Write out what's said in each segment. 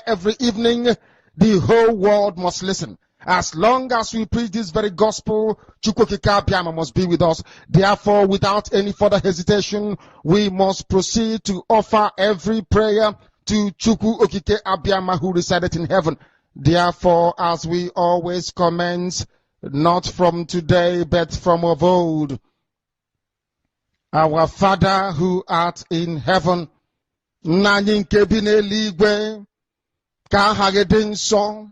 every evening, the whole world must listen. As long as we preach this very gospel, Chukwu Okike Abiama must be with us. Therefore, without any further hesitation, we must proceed to offer every prayer to Chukwu Okike Abiama who resided in heaven. Therefore, as we always commence, not from today, but from of old, our Father who art in heaven, nani nke bi n'eluigwe, ka aha gị dị nsọ,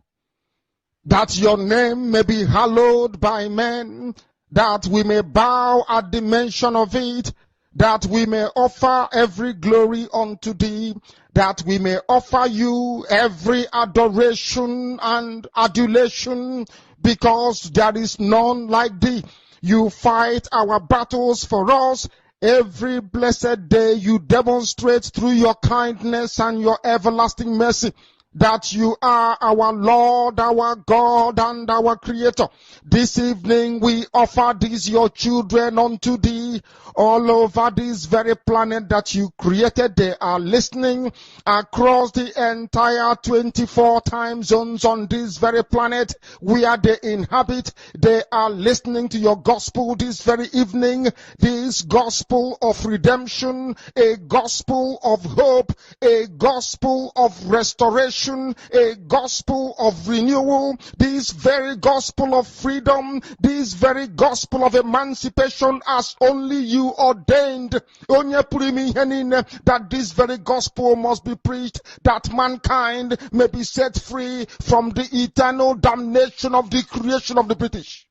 that your name may be hallowed by men, that we may bow at the mention of it, that we may offer every glory unto thee, that we may offer you every adoration and adulation, because there is none like thee. You fight our battles for us. Every blessed day you demonstrate through your kindness and your everlasting mercy that you are our Lord, our God, and our Creator. This evening we offer these your children unto thee. All over this very planet that you created, they are listening across the entire 24 time zones on this very planet where they inhabit. They are listening to your gospel this very evening, this gospel of redemption, a gospel of hope, a gospel of restoration, a gospel of renewal, this very gospel of freedom, this very gospel of emancipation as only you ordained, that this very gospel must be preached, that mankind may be set free from the eternal damnation of the creation of the British.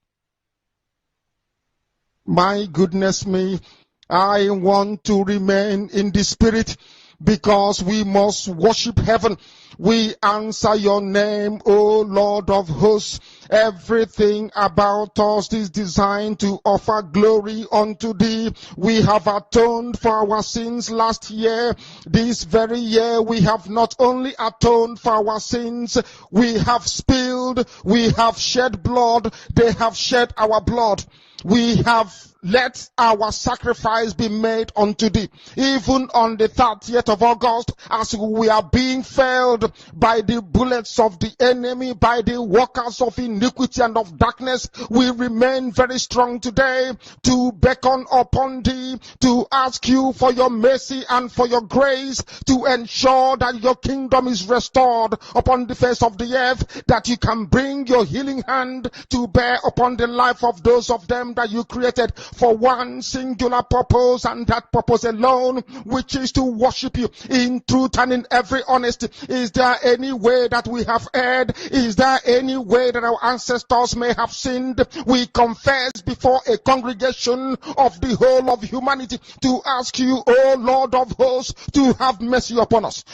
My goodness me, I want to remain in the spirit, because we must worship heaven. We answer your name, O Lord of hosts. Everything about us is designed to offer glory unto thee. We have atoned for our sins last year. This very year we have not only atoned for our sins, we have spilled, we have shed blood, they have shed our blood. We have let our sacrifice be made unto thee. Even on the 30th of August, as we are being felled by the bullets of the enemy, by the workers of iniquity and of darkness, we remain very strong today to beckon upon thee, to ask you for your mercy and for your grace, to ensure that your kingdom is restored upon the face of the earth, that you can bring your healing hand to bear upon the life of those of them that you created for one singular purpose, and that purpose alone, which is to worship you in truth and in every honesty. Is there any way that we have erred? Is there any way that our ancestors may have sinned? We confess before a congregation of the whole of humanity to ask you, O Lord of hosts, to have mercy upon us.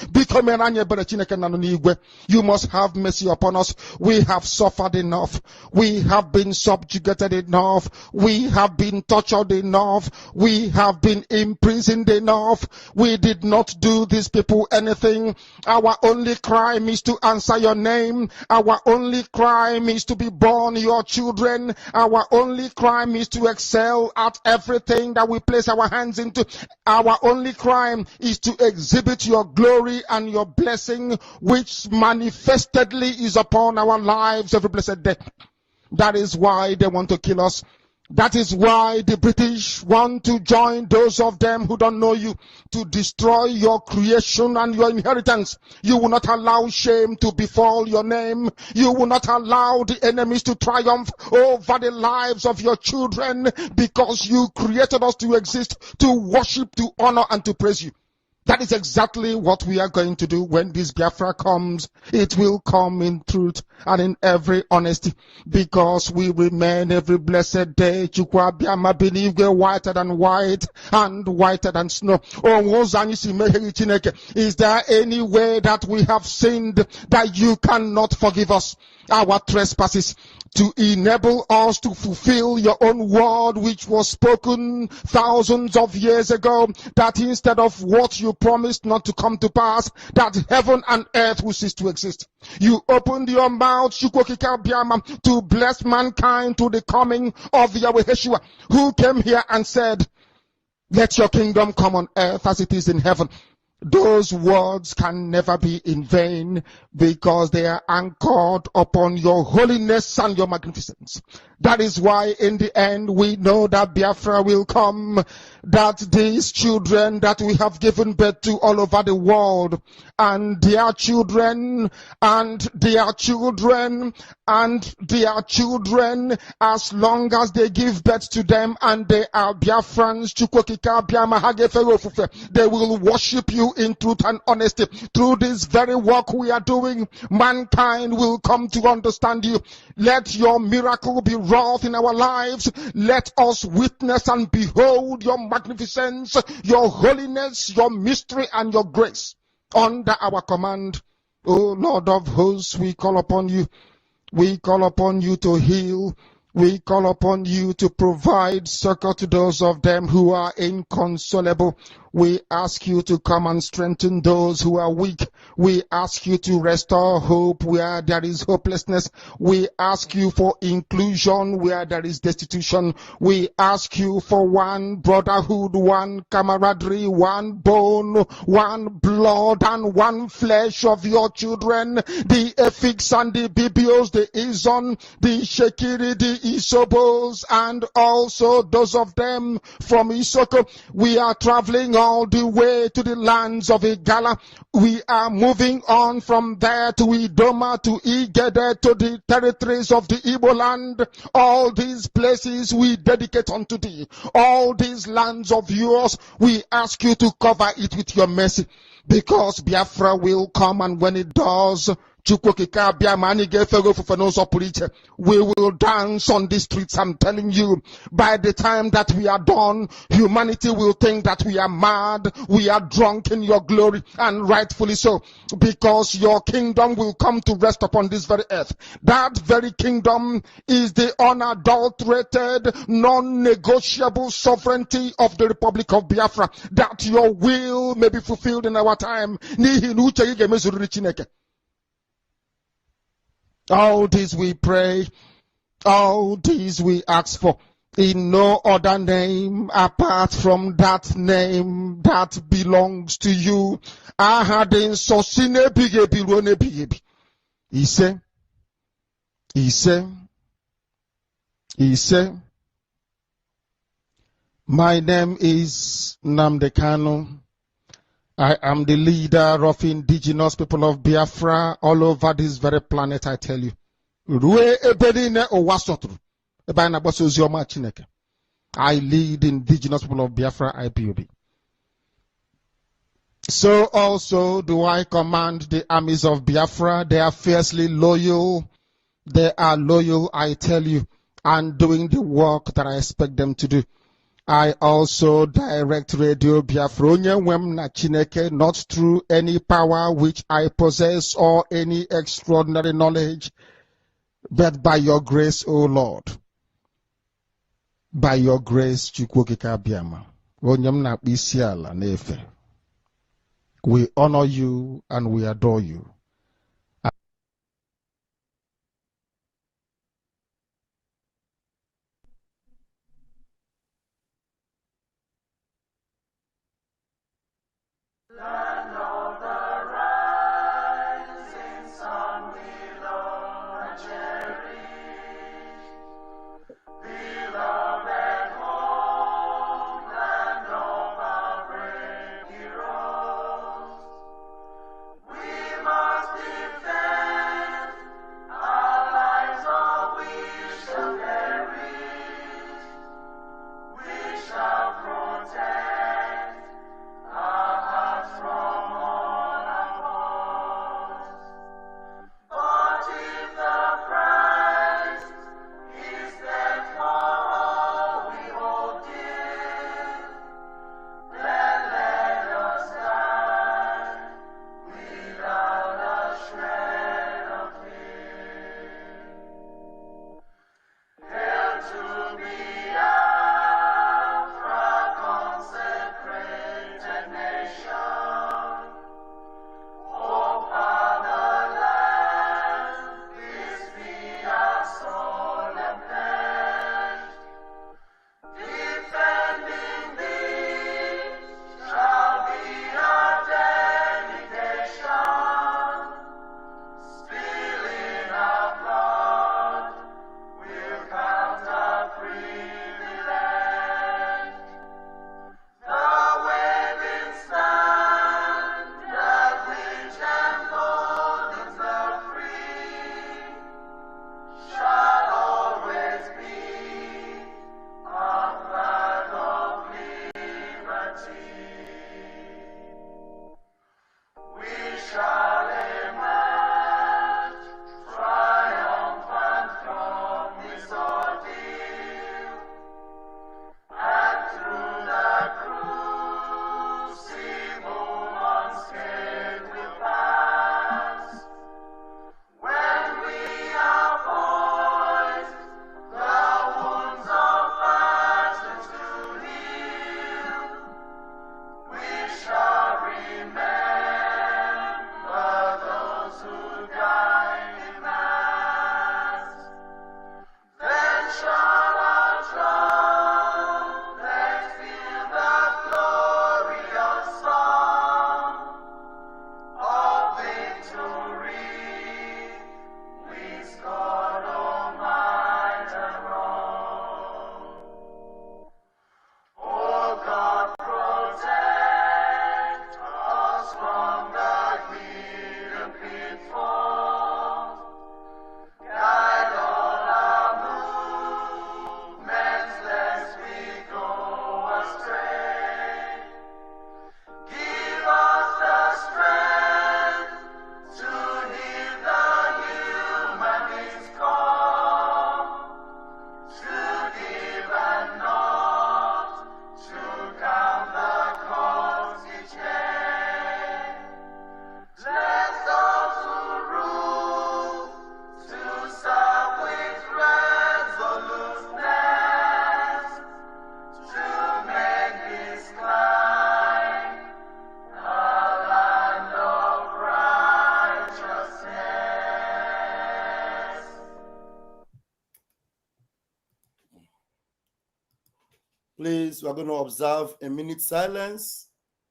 You must have mercy upon us. We have suffered enough. We have been subjugated enough. We have been tortured enough. We have been imprisoned enough. We did not do these people anything. Our only crime is to answer your name. Our only crime is to be born your children. Our only crime is to excel at everything that we place our hands into. Our only crime is to exhibit your glory and your blessing, which manifestedly is upon our lives every blessed day. That is why they want to kill us. That is why the British want to join those of them who don't know you to destroy your creation and your inheritance. You will not allow shame to befall your name. You will not allow the enemies to triumph over the lives of your children, because you created us to exist, to worship, to honor, and to praise you. That is exactly what we are going to do when this Biafra comes. It will come in truth and in every honesty, because we remain every blessed day. Chukwu Abiama binigwe whiter than white and whiter than snow. Is there any way that we have sinned that you cannot forgive us our trespasses, to enable us to fulfill your own word, which was spoken thousands of years ago, that instead of what you promised not to come to pass, that heaven and earth will cease to exist? You opened your mouth, Chukwu Okike Abiama, to bless mankind to the coming of Yahweh Yeshua, who came here and said, let your kingdom come on earth as it is in heaven. Those words can never be in vain because they are anchored upon your holiness and your magnificence. That is why in the end we know that Biafra will come, that these children that we have given birth to all over the world, and their children, and their children, and their children, as long as they give birth to them and they are Biafrans, they will worship you in truth and honesty. Through this very work we are doing, mankind will come to understand you. Let your miracle be wrought in our lives. Let us witness and behold your magnificence, your holiness, your mystery, and your grace under our command. O Lord of hosts, we call upon you. We call upon you to heal. We call upon you to provide succor to those of them who are inconsolable. We ask you to come and strengthen those who are weak. We ask you to restore hope where there is hopelessness. We ask you for inclusion where there is destitution. We ask you for one brotherhood, one camaraderie, one bone, one blood, and one flesh of your children. The Efiks and the Bibios, the Izon, the Shekiri, the Isobos, and also those of them from Isoko. We are traveling all the way to the lands of Igala. We are moving on from there to Idoma, to Igede, to the territories of the Igbo land. All these places we dedicate unto thee. All these lands of yours, we ask you to cover it with your mercy, because Biafra will come, and when it does, we will dance on the streets. I'm telling you, by the time that we are done, humanity will think that we are mad, we are drunk in your glory, and rightfully so, because your kingdom will come to rest upon this very earth. That very kingdom is the unadulterated, non-negotiable sovereignty of the Republic of Biafra, that your will may be fulfilled in our time. All this we pray, all these we ask for, in no other name apart from that name that belongs to you. He said, my name is Namdekano. I am the leader of indigenous people of Biafra all over this very planet, I tell you. I lead indigenous people of Biafra, IPOB. So also do I command the armies of Biafra. They are fiercely loyal. They are loyal, I tell you, and doing the work that I expect them to do. I also direct Radio Biafra not through any power which I possess or any extraordinary knowledge, but by your grace, O Lord. By your grace, we honor you and we adore you. We Please, we're going to observe a minute silence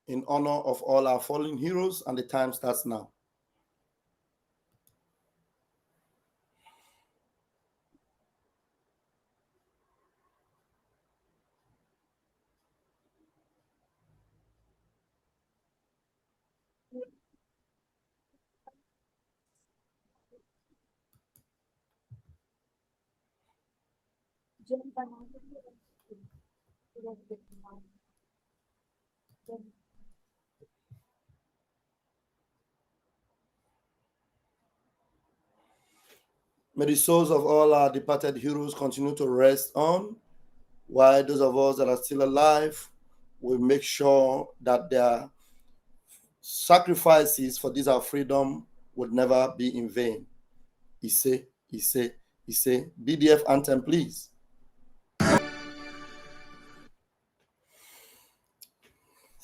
in honor of all our fallen heroes, and the time starts now. May the souls of all our departed heroes continue to rest on, while those of us that are still alive will make sure that their sacrifices for this our freedom would never be in vain. Ise, Ise, Ise. BDF anthem, please.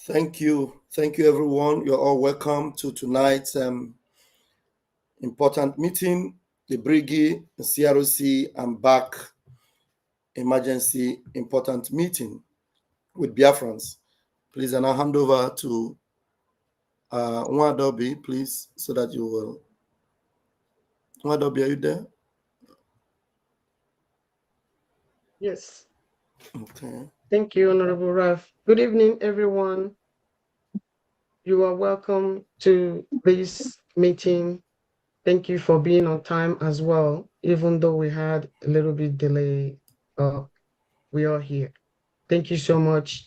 Thank you. Thank you, everyone. You're all welcome to tonight's important meeting, the BRGIE-CRC-BAC emergency important meeting with BIAFRANS. Please, and I'll hand over to Nwadobi, please, so that you will. Nwadobi, are you there? Yes. Okay. Thank you, Honorable Ralph. Good evening, everyone. You are welcome to this meeting. Thank you for being on time as well, even though we had a little bit delay. We are here. Thank you so much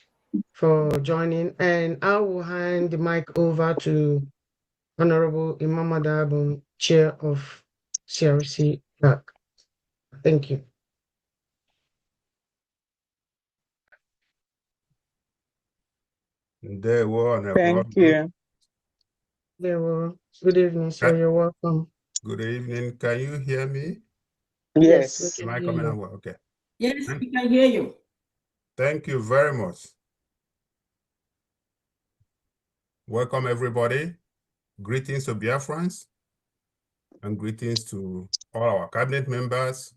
for joining. And I will hand the mic over to Honorable Imam Adabun, Chair of CRC-BAC. Thank you. Thank you. Good evening, sir. You're welcome. Good evening. Can you hear me? Yes, we Am can I hear coming you. out well? Okay. Yes, we can hear you. Thank you very much. Welcome, everybody. Greetings to BIAFRANS and greetings to all our cabinet members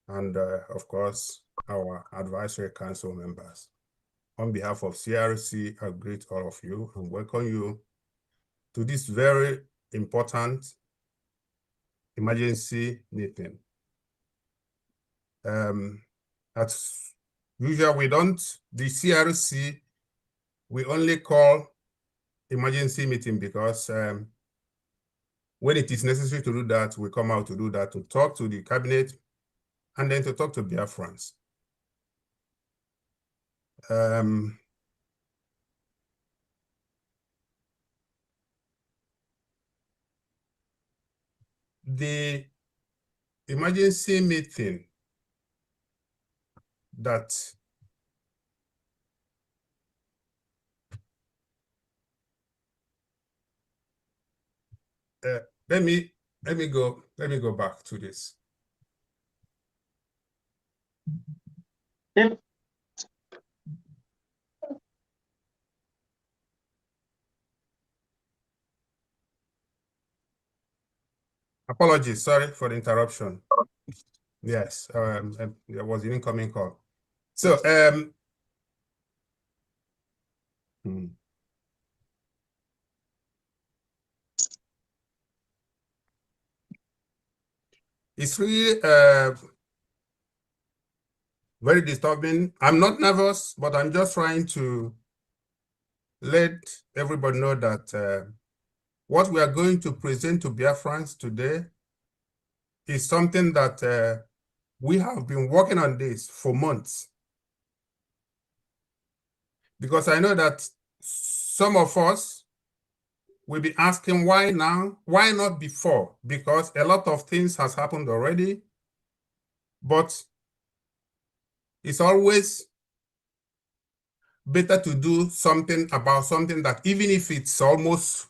and, of course, our advisory council members. On behalf of CRC, I greet all of you and welcome you to this very important emergency meeting. As usual, the CRC, we only call emergency meeting because when it is necessary to do that, we come out to do that, to talk to the cabinet and then to talk to BIAFRANS. The emergency meeting that let me go back to this. Apologies, sorry for the interruption. Yes, there was an incoming call. So, it's really very disturbing. I'm not nervous, but I'm just trying to let everybody know that what we are going to present to BIAFRANS today is something that we have been working on this for months. Because I know that some of us will be asking why now, why not before? Because a lot of things has happened already, but it's always better to do something about something that even if it's almost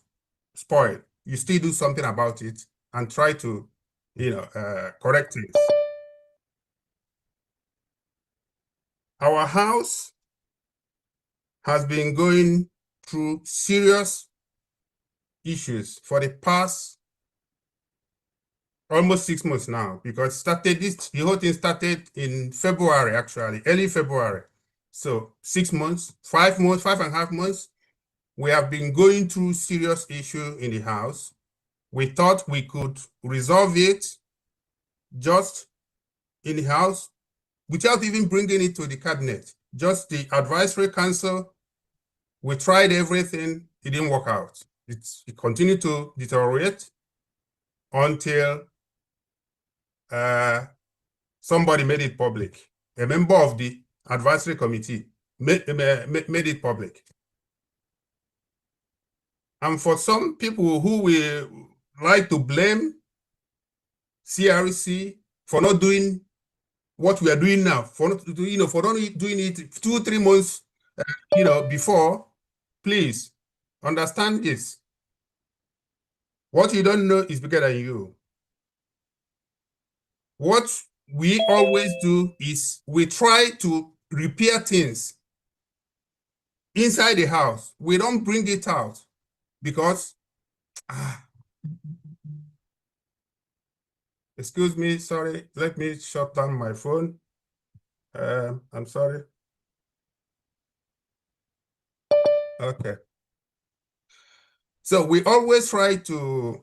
spoiled, you still do something about it and try to, correct it. Our house has been going through serious issues for the past almost 6 months now, because the whole thing started in February, actually, early February. So 6 months, 5 months, 5.5 months, we have been going through serious issue in the House. We thought we could resolve it just in the House without even bringing it to the cabinet. Just the advisory council. We tried everything, it didn't work out. It continued to deteriorate until somebody made it public. A member of the advisory committee made it public. And for some people who will like to blame CRC for not doing what we are doing now, for not doing it 2-3 months, before, please understand this. What you don't know is bigger than you. What we always do is we try to repair things inside the house. We don't bring it out because, excuse me, sorry, let me shut down my phone. I'm sorry. Okay. So we always try to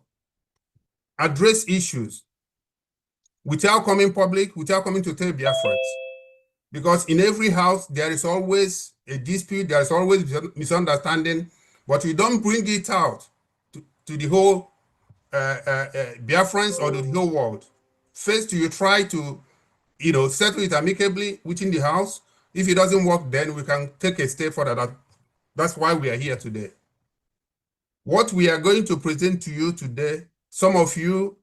address issues without coming public, without coming to tell BIAFRANS. Because in every house, there is always a dispute, there is always misunderstanding, but we don't bring it out to the whole BIAFRANS or the whole world. First, you try to, settle it amicably within the house. If it doesn't work, then we can take a step further. That's why we are here today. What we are going to present to you today, some of you,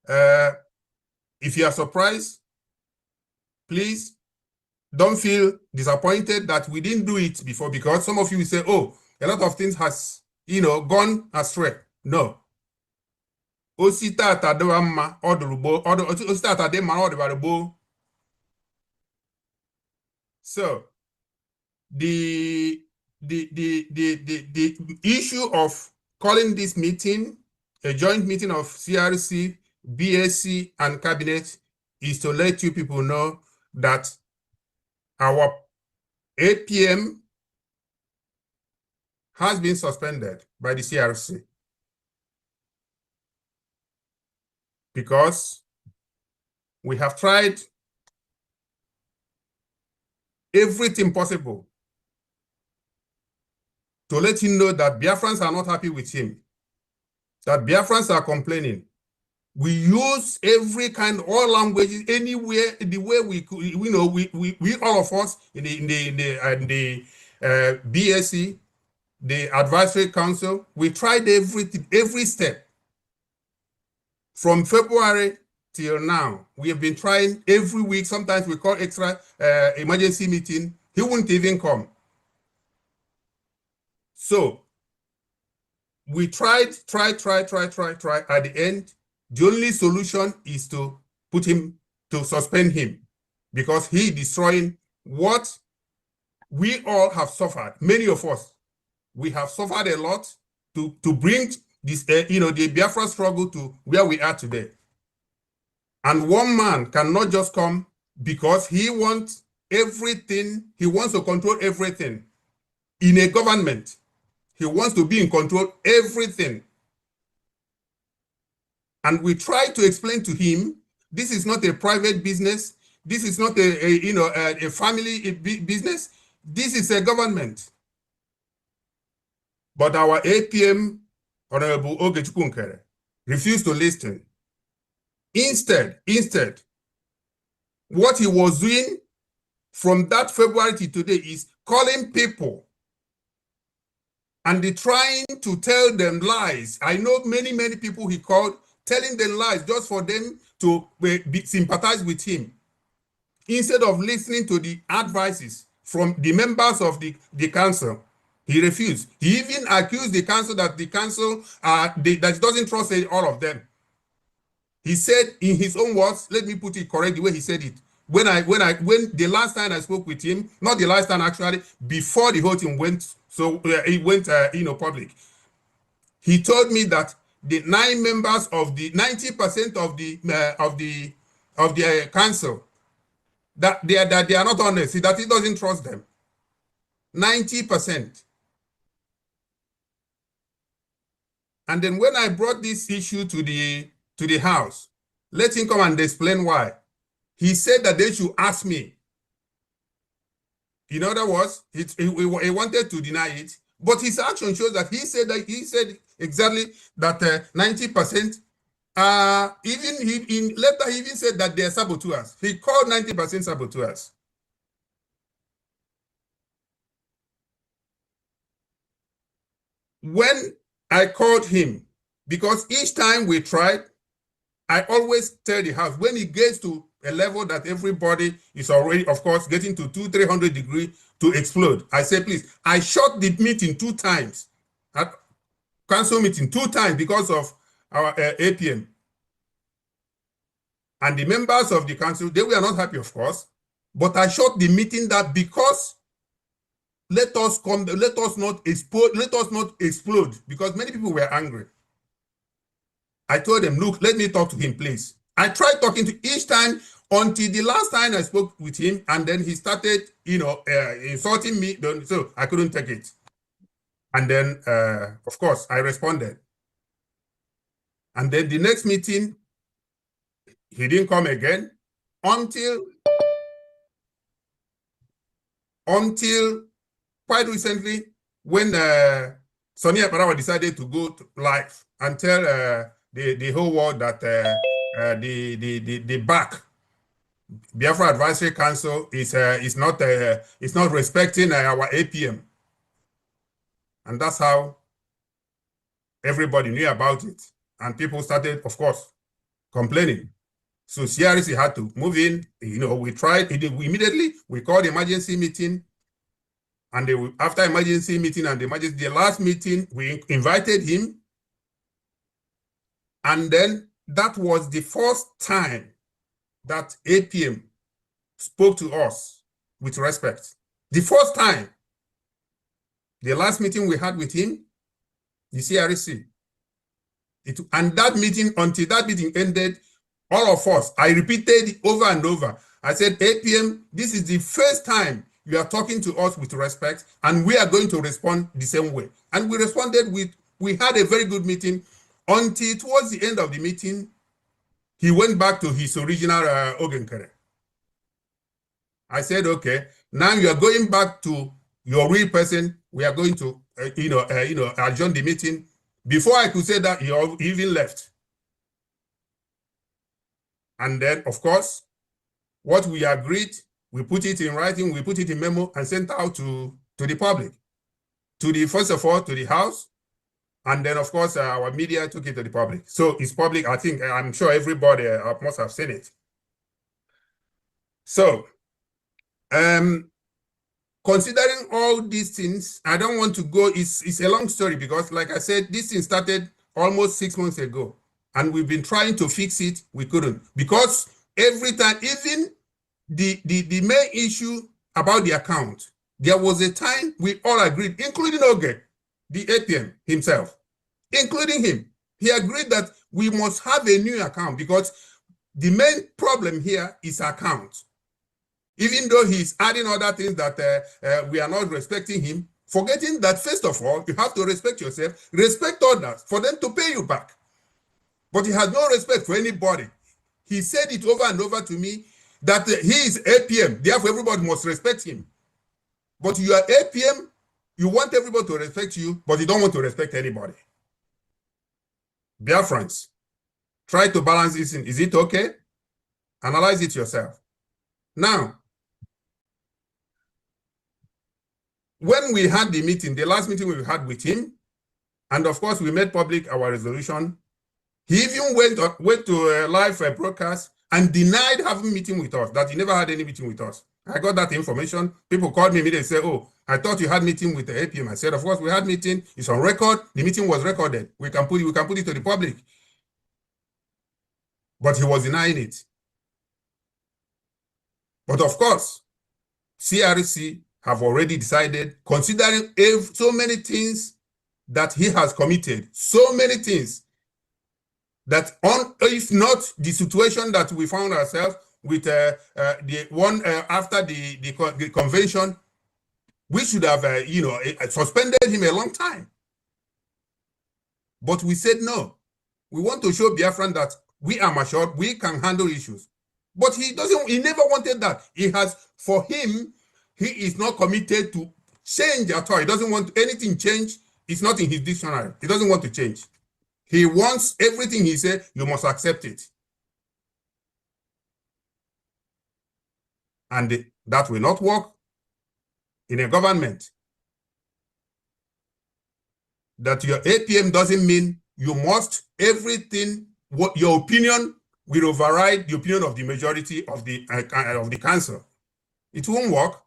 if you are surprised, please don't feel disappointed that we didn't do it before, because some of you will say, oh, a lot of things has, gone astray. No. So the issue of calling this meeting a joint meeting of CRC, BSc, and Cabinet is to let you people know that our 8 p.m. has been suspended by the CRC because we have tried everything possible to let him know that BIAFRANS are not happy with him, that BIAFRANS are complaining. We use every kind, all languages, anywhere, the way we could, we all of us in the BSc, the advisory council, we tried everything, every step. From February till now, we have been trying every week. Sometimes we call extra emergency meeting. He wouldn't even come. So we try. At the end, the only solution is to suspend him, because he destroying what we all have suffered. Many of us, we have suffered a lot to bring this, the Biafra struggle to where we are today. And one man cannot just come because he wants everything. He wants to control everything in a government. He wants to be in control everything. And we try to explain to him, this is not a private business. This is not a family business. This is a government. But our 8 p.m. Honorable Ogechukwu refused to listen. Instead, what he was doing from that February to today is calling people and trying to tell them lies. I know many people he called, telling them lies just for them to sympathize with him, instead of listening to the advices from the members of the council. He refused. He even accused the council that the council that doesn't trust all of them. He said in his own words, let me put it correct the way he said it. When the last time I spoke with him, not the last time actually, before the whole thing went, so it went public. He told me that the 9 members of the 90% of the council that they are not honest, that he doesn't trust them. 90%. And then when I brought this issue to the House, let him come and explain why. He said that they should ask me. In other words, he wanted to deny it, but his action shows that he said exactly that 90%. Later he even said that they are saboteurs. He called 90% saboteurs. When I called him, because each time we tried, I always tell the House, when it gets to a level that everybody is already, of course, getting to 200-300 degrees to explode, I say, please, I shut the meeting 2 times, council meeting 2 times because of our APM. And the members of the council, they were not happy, of course, but I shut the meeting that because let us not explode, because many people were angry. I told them, look, let me talk to him, please. I tried talking to each time until the last time I spoke with him, and then he started, insulting me, so I couldn't take it. And then, of course, I responded. And then the next meeting, he didn't come again until quite recently, when Sonia Parawa decided to go live and tell the whole world that the BAC, Biafra Advisory Council, is not respecting our APM, and that's how everybody knew about it, and people started, of course, complaining. So CRC had to move in. We tried. Immediately we called the emergency meeting, and after emergency meeting and the last meeting, we invited him. And then that was the first time that APM spoke to us with respect. The first time. The last meeting we had with him, the CRC. And that meeting, until that meeting ended, all of us, I repeated over and over. I said, APM, this is the first time you are talking to us with respect, and we are going to respond the same way. And we responded we had a very good meeting until towards the end of the meeting, he went back to his original Ogenkere. I said, okay, now you are going back to your real person. We are going to, adjourn the meeting. Before I could say that, he even left. And then, of course, what we agreed, we put it in writing, we put it in memo and sent out to the public. First of all, to the House. And then, of course, our media took it to the public. So it's public. I'm sure everybody must have seen it. So, considering all these things, I don't want to go, it's a long story because, like I said, this thing started almost 6 months ago. And we've been trying to fix it, we couldn't. Because every time, even the main issue about the account, there was a time we all agreed, including Oge, the APM himself, including him. He agreed that we must have a new account because the main problem here is account. Even though he's adding other things that we are not respecting him, forgetting that, first of all, you have to respect yourself, respect others for them to pay you back. But he has no respect for anybody. He said it over and over to me that he is APM, therefore everybody must respect him. But you are APM, you want everybody to respect you, but you don't want to respect anybody. BIAFRANS, try to balance this in. Is it okay? Analyze it yourself. Now, when we had the meeting, the last meeting we had with him, and of course we made public our resolution, he even went to a live broadcast and denied having a meeting with us, that he never had any meeting with us. I got that information. People called me immediately and said, oh, I thought you had meeting with the APM. I said, of course, we had meeting. It's on record. The meeting was recorded. We can put it to the public. But he was denying it. But of course, CRC have already decided, considering so many things that he has committed, so many things, that if not the situation that we found ourselves with the one after the convention, we should have suspended him a long time. But we said no. We want to show Biafran that we are mature, we can handle issues. But he never wanted that. For him, he is not committed to change at all. He doesn't want anything change. It's not in his dictionary. He doesn't want to change. He wants everything he said, you must accept it. And that will not work in a government. That your APM doesn't mean you must everything, what your opinion will override the opinion of the majority of the council. It won't work.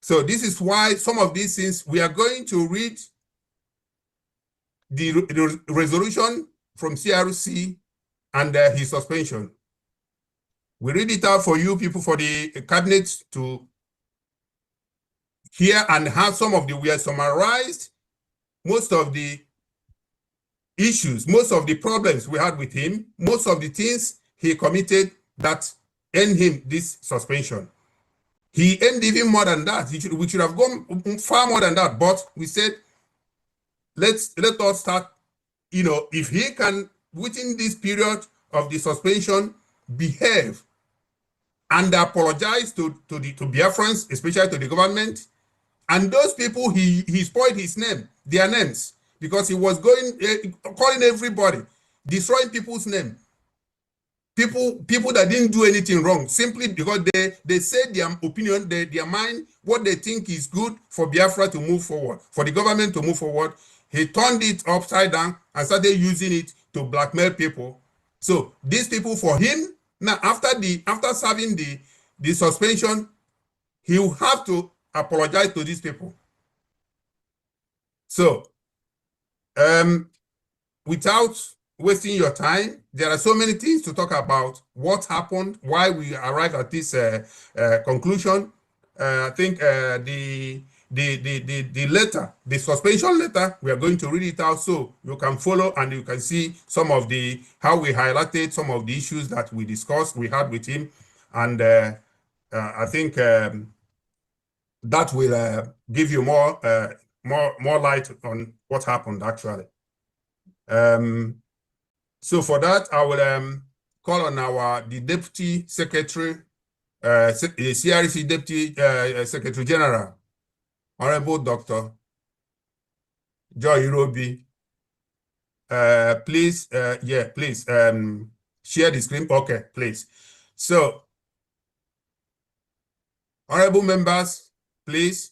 So this is why some of these things, we are going to read the resolution from CRC and his suspension. We read it out for you people, for the cabinet to hear and have some of we have summarized most of the issues, most of the problems we had with him, most of the things he committed that earned him this suspension. He earned even more than that. We should have gone far more than that, but we said, let us start, if he can, within this period of the suspension, behave and apologize to Biafrans, especially to the government, and those people, he spoiled their names, because he was calling everybody, destroying people's name. People that didn't do anything wrong, simply because they said their opinion, their mind, what they think is good for Biafra to move forward, for the government to move forward. He turned it upside down and started using it to blackmail people. So these people, for him, now after serving the suspension, he will have to apologize to these people. So without wasting your time, there are so many things to talk about. What happened, why we arrived at this conclusion. I think the letter, the suspension letter, we are going to read it out so you can follow and you can see some of how we highlighted some of the issues that we discussed, we had with him. And I think that will give you more light on what happened actually. So for that, I will call on the Deputy Secretary, the CRC Deputy Secretary General, Honorable Dr. Joy Irobi. Please, please share the screen. Okay, please. So, honorable members, please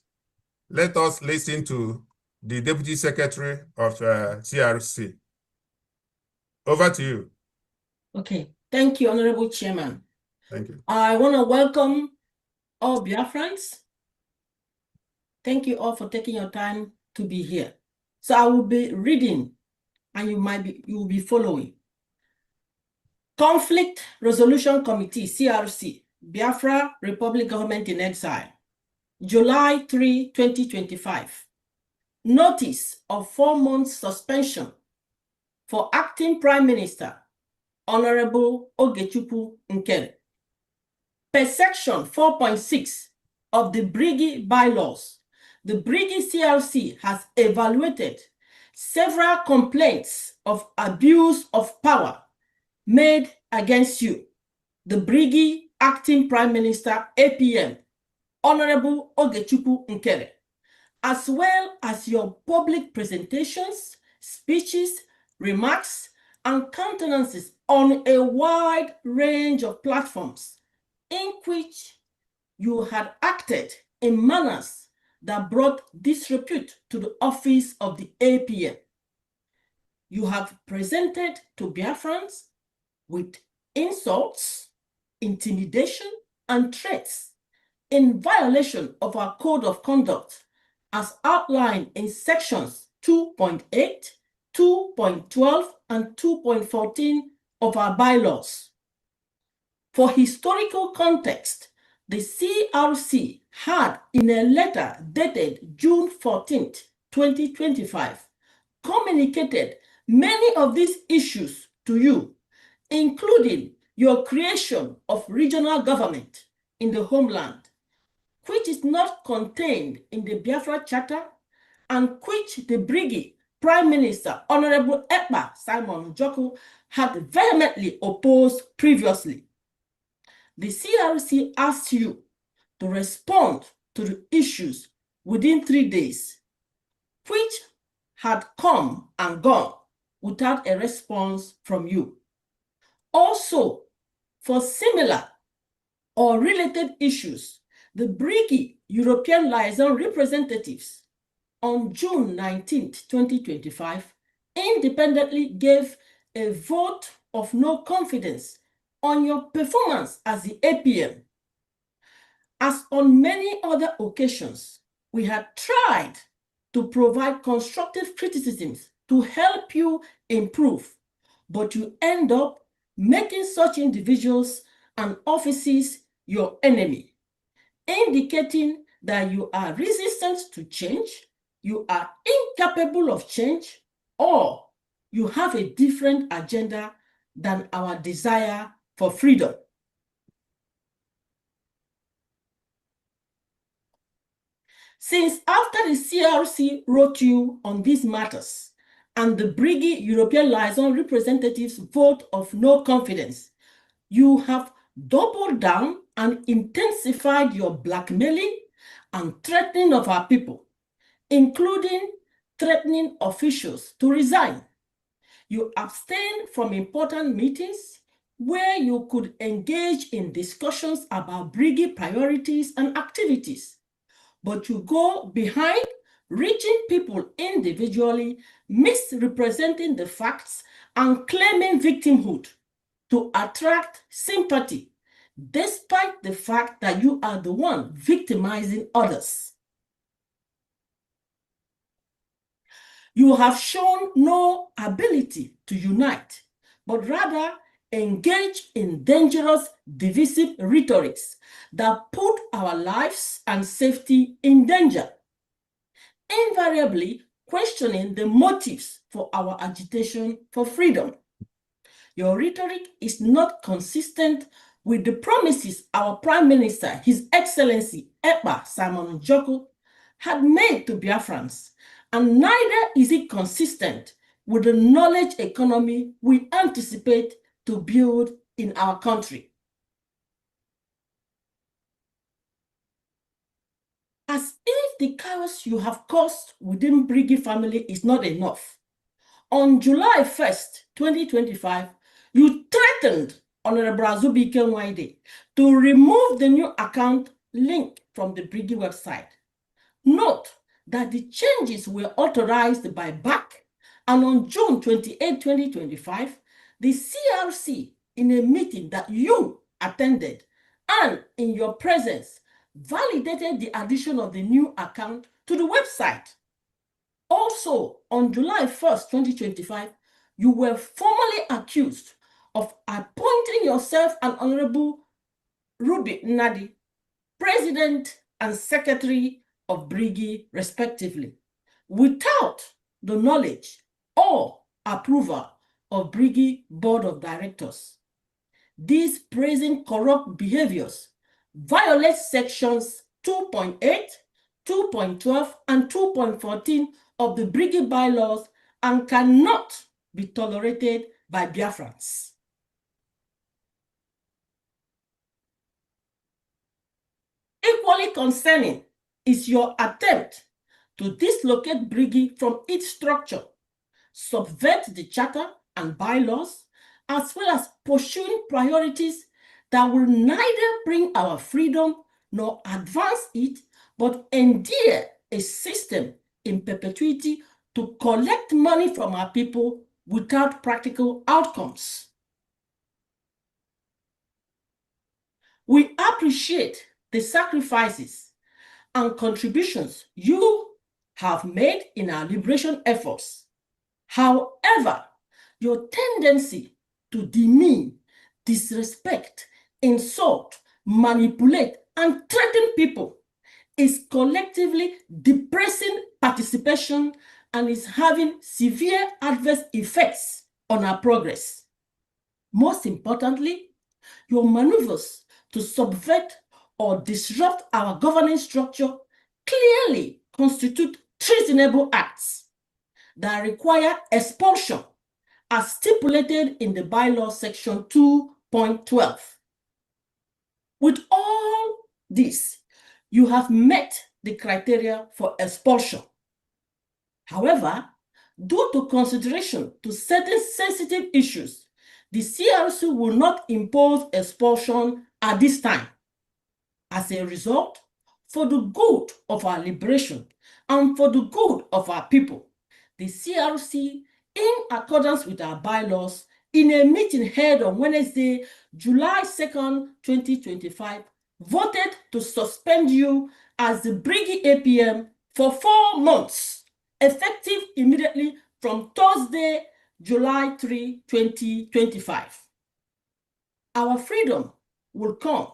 let us listen to the Deputy Secretary of CRC. Over to you. Okay, thank you, Honorable Chairman. Thank you. I want to welcome all Biafrans. Thank you all for taking your time to be here. So I will be reading, and you will be following. Conflict Resolution Committee, CRC, Biafra Republic Government in Exile, July 3, 2025. Notice of 4 months suspension for Acting Prime Minister, Honorable Ogechukwu Nkere. Per Section 4.6 of the BRGIE bylaws, the BRGIE CRC has evaluated several complaints of abuse of power made against you, the BRGIE Acting Prime Minister, APM, Honorable Ogechukwu Nkere, as well as your public presentations, speeches, remarks, and countenances on a wide range of platforms in which you had acted in manners that brought disrepute to the office of the APM. You have presented to Biafrans with insults, intimidation, and threats in violation of our Code of Conduct as outlined in sections 2.8, 2.12, and 2.14 of our bylaws. For historical context, the CRC had, in a letter dated June 14, 2025, communicated many of these issues to you, including your creation of regional government in the homeland, which is not contained in the Biafra Charter and which the BRGIE Prime Minister, Honorable Ekpa Simon Njoku, had vehemently opposed previously. The CRC asked you to respond to the issues within 3 days, which had come and gone without a response from you. Also, for similar or related issues, the BRGIE European liaison representatives on June 19, 2025, independently gave a vote of no confidence on your performance as the APM. As on many other occasions, we had tried to provide constructive criticisms to help you improve, but you end up making such individuals and offices your enemy, indicating that you are resistant to change, you are incapable of change, or you have a different agenda than our desire for freedom. Since after the CRC wrote you on these matters and the BRGIE European liaison representatives vote of no confidence, you have doubled down and intensified your blackmailing and threatening of our people, including threatening officials to resign. You abstain from important meetings where you could engage in discussions about BRGIE priorities and activities, but you go behind reaching people individually, misrepresenting the facts and claiming victimhood to attract sympathy, despite the fact that you are the one victimizing others. You have shown no ability to unite, but rather engage in dangerous, divisive rhetorics that put our lives and safety in danger, invariably questioning the motives for our agitation for freedom. Your rhetoric is not consistent with the promises our Prime Minister, His Excellency Ekpa Simon Njoku, had made to Biafrans, and neither is it consistent with the knowledge economy we anticipate to build in our country. As if the chaos you have caused within BRGIE family is not enough, on July 1st, 2025, you threatened Honorable Azubike Nwaide to remove the new account link from the BRGIE website. Note that the changes were authorized by BAC, and on June 28, 2025, the CRC, in a meeting that you attended and in your presence, validated the addition of the new account to the website. Also, on July 1st, 2025, you were formally accused of appointing yourself and Honorable Ruby Nnadi, President and Secretary of BRGIE, respectively, without the knowledge or approval of BRGIE Board of Directors. These brazen corrupt behaviors violate sections 2.8, 2.12, and 2.14 of the BRGIE bylaws and cannot be tolerated by Biafrans. Equally concerning is your attempt to dislocate BRGIE from its structure, subvert the charter and bylaws, as well as pursuing priorities that will neither bring our freedom nor advance it, but endear a system in perpetuity to collect money from our people without practical outcomes. We appreciate the sacrifices and contributions you have made in our liberation efforts. However, your tendency to demean, disrespect, insult, manipulate, and threaten people is collectively depressing participation and is having severe adverse effects on our progress. Most importantly, your maneuvers to subvert or disrupt our governance structure clearly constitute treasonable acts that require expulsion as stipulated in the bylaw section 2.12. With all this, you have met the criteria for expulsion. However, due to consideration to certain sensitive issues, the CRC will not impose expulsion at this time. As a result, for the good of our liberation and for the good of our people, the CRC, in accordance with our bylaws, in a meeting held on Wednesday, July 2nd, 2025, voted to suspend you as the BRGIE APM for 4 months, effective immediately from Thursday, July 3, 2025. Our freedom will come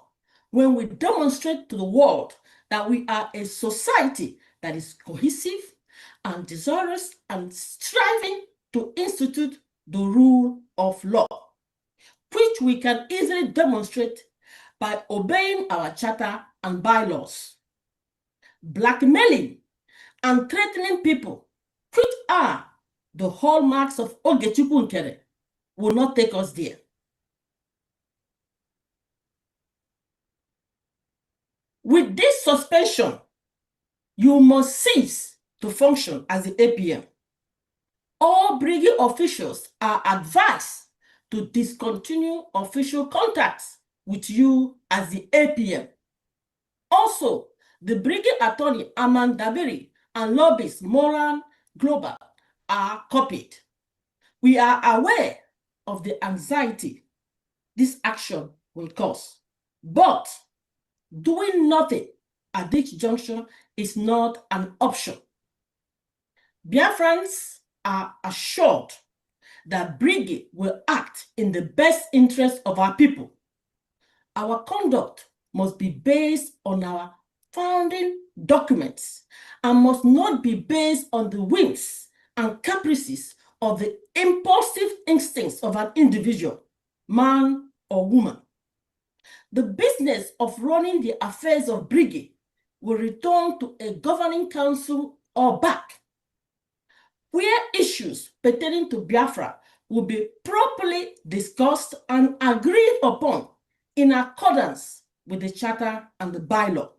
when we demonstrate to the world that we are a society that is cohesive and desirous and striving to institute the rule of law, which we can easily demonstrate by obeying our charter and bylaws. Blackmailing and threatening people, which are the hallmarks of Ogechukwu Nkere, will not take us there. With this suspension, you must cease to function as the APM. All BRGIE officials are advised to discontinue official contacts with you as the APM. Also, the BRGIE attorney Aman Dabiri and lobbyist Moran Global are copied. We are aware of the anxiety this action will cause, but doing nothing at this juncture is not an option. BIAFRANS are assured that BRGIE will act in the best interest of our people. Our conduct must be based on our founding documents and must not be based on the whims and caprices of the impulsive instincts of an individual, man or woman. The business of running the affairs of BRGIE will return to a governing council or BAC, where issues pertaining to Biafra will be properly discussed and agreed upon in accordance with the charter and the bylaw.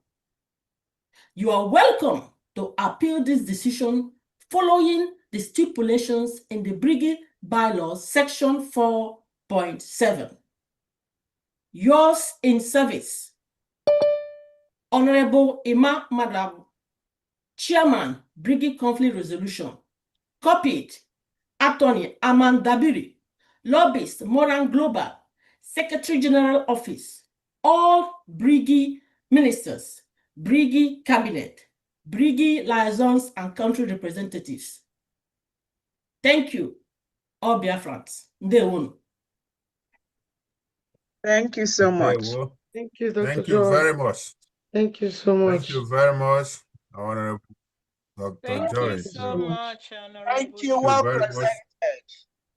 You are welcome to appeal this decision following the stipulations in the BRGIE bylaws section 4.7. Yours in service, Honorable Imam Madam, Chairman, BRGIE Conflict Resolution, copied, Attorney Aman Dabiri, Lobbyist Moran Global, Secretary General Office, all BRGIE ministers, BRGIE Cabinet, BRGIE liaisons and country representatives. Thank you, all BIAFRANS. Ndewonu. Thank you so much. Well, Thank you, Dr. thank you George. very much. Thank you so much. Thank you very much, Honorable Dr. Thank Joy. you so much, Honorable. Thank you. Well very much. presented.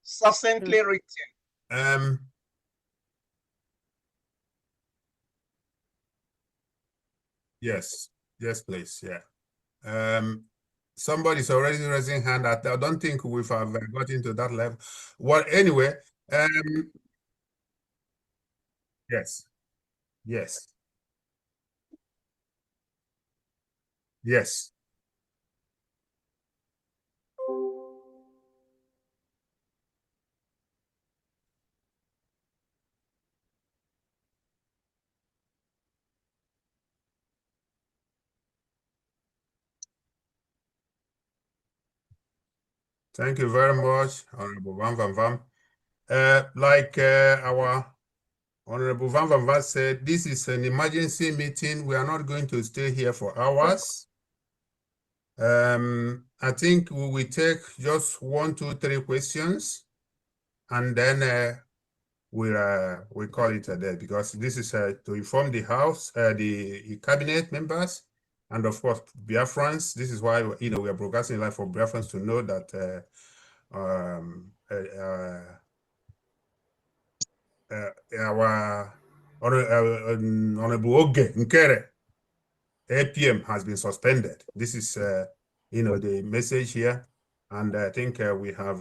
Succinctly written. Yes, please. Yeah. Somebody's already raising hand. I don't think we've got into that level. Well, anyway, yes. Thank you very much, Honorable Van Van Van. Like our Honorable Van Van Van said, this is an emergency meeting. We are not going to stay here for hours. I think we will take just 1, 2, 3 questions, and then we call it a day, because this is to inform the House, the Cabinet members, And of course, BIAFRANS, this is why, we are broadcasting live for BIAFRANS to know that our Honorable Oge Nkere APM has been suspended. This is, the message here. And I think we have,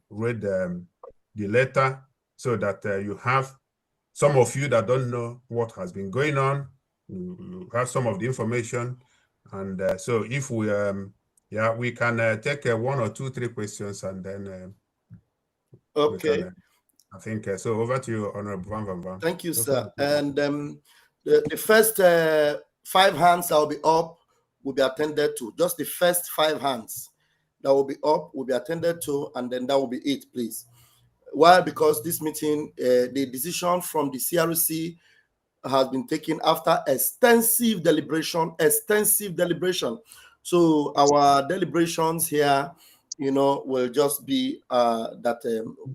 read the letter so that you have some of you that don't know what has been going on, you have some of the information. And so if we, we can take 1 or 2, 3 questions and then okay. I think so. Over to you, Honorable Van Van Van. Thank you, sir. And the first 5 hands that will be up will be attended to. Just the first 5 hands that will be up will be attended to, and then that will be it, please. Why? Because this meeting, the decision from the CRC has been taken after extensive deliberation. So our deliberations here, will just be that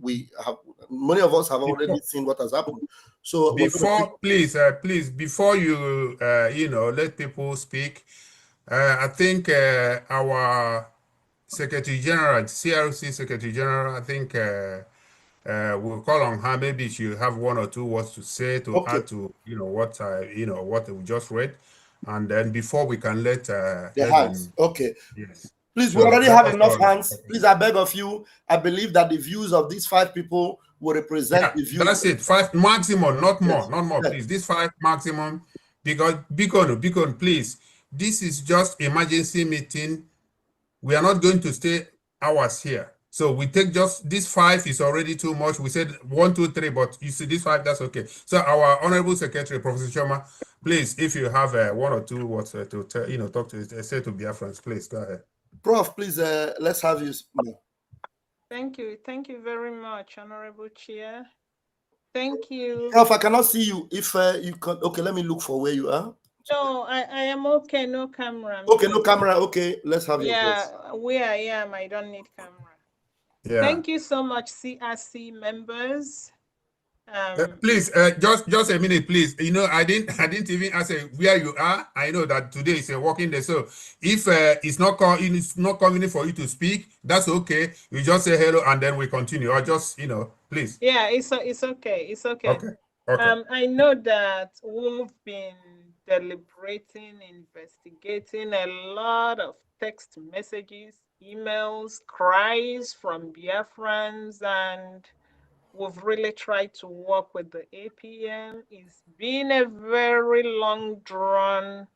we have, many of us have already seen what has happened. So before, please, before you, let people speak, I think our Secretary General, CRC Secretary General, I think we'll call on her. Maybe she'll have 1 or 2 words to say to add to what we just read, and then before we can let the hands. Okay. Yes. Please, we already have enough hands. Please, I beg of you. I believe that the views of these 5 people will represent the views. That's it. 5 maximum, not more, not more. Please, this 5 maximum, because Beacon, please. This is just emergency meeting. We are not going to stay hours here. So we take just this 5 is already too much. We said 1, 2, 3, but you see this 5, that's okay. So our Honorable Secretary, Professor Shoma, please, if you have 1 or 2 words to talk to, say to BIAFRANS, please go ahead. Prof, please, let's have you. Thank you. Thank you very much, Honorable Chair. Thank you. Prof, I cannot see you. If you can, okay, let me look for where you are. No, I am okay. No camera. Okay, no camera. Okay, let's have your voice. Yeah, where I am, I don't need camera. Yeah. Thank you so much, CRC members. Please, just a minute, please. I didn't even ask where you are. I know that today is a working day, so if it's not convenient for you to speak, that's okay. You just say hello and then we continue, or just please. Yeah, it's okay. It's okay. Okay. Okay. I know that we've been deliberating, investigating a lot of text messages, emails, cries from BIAFRANS, and we've really tried to work with the APM. It's been a very long drawn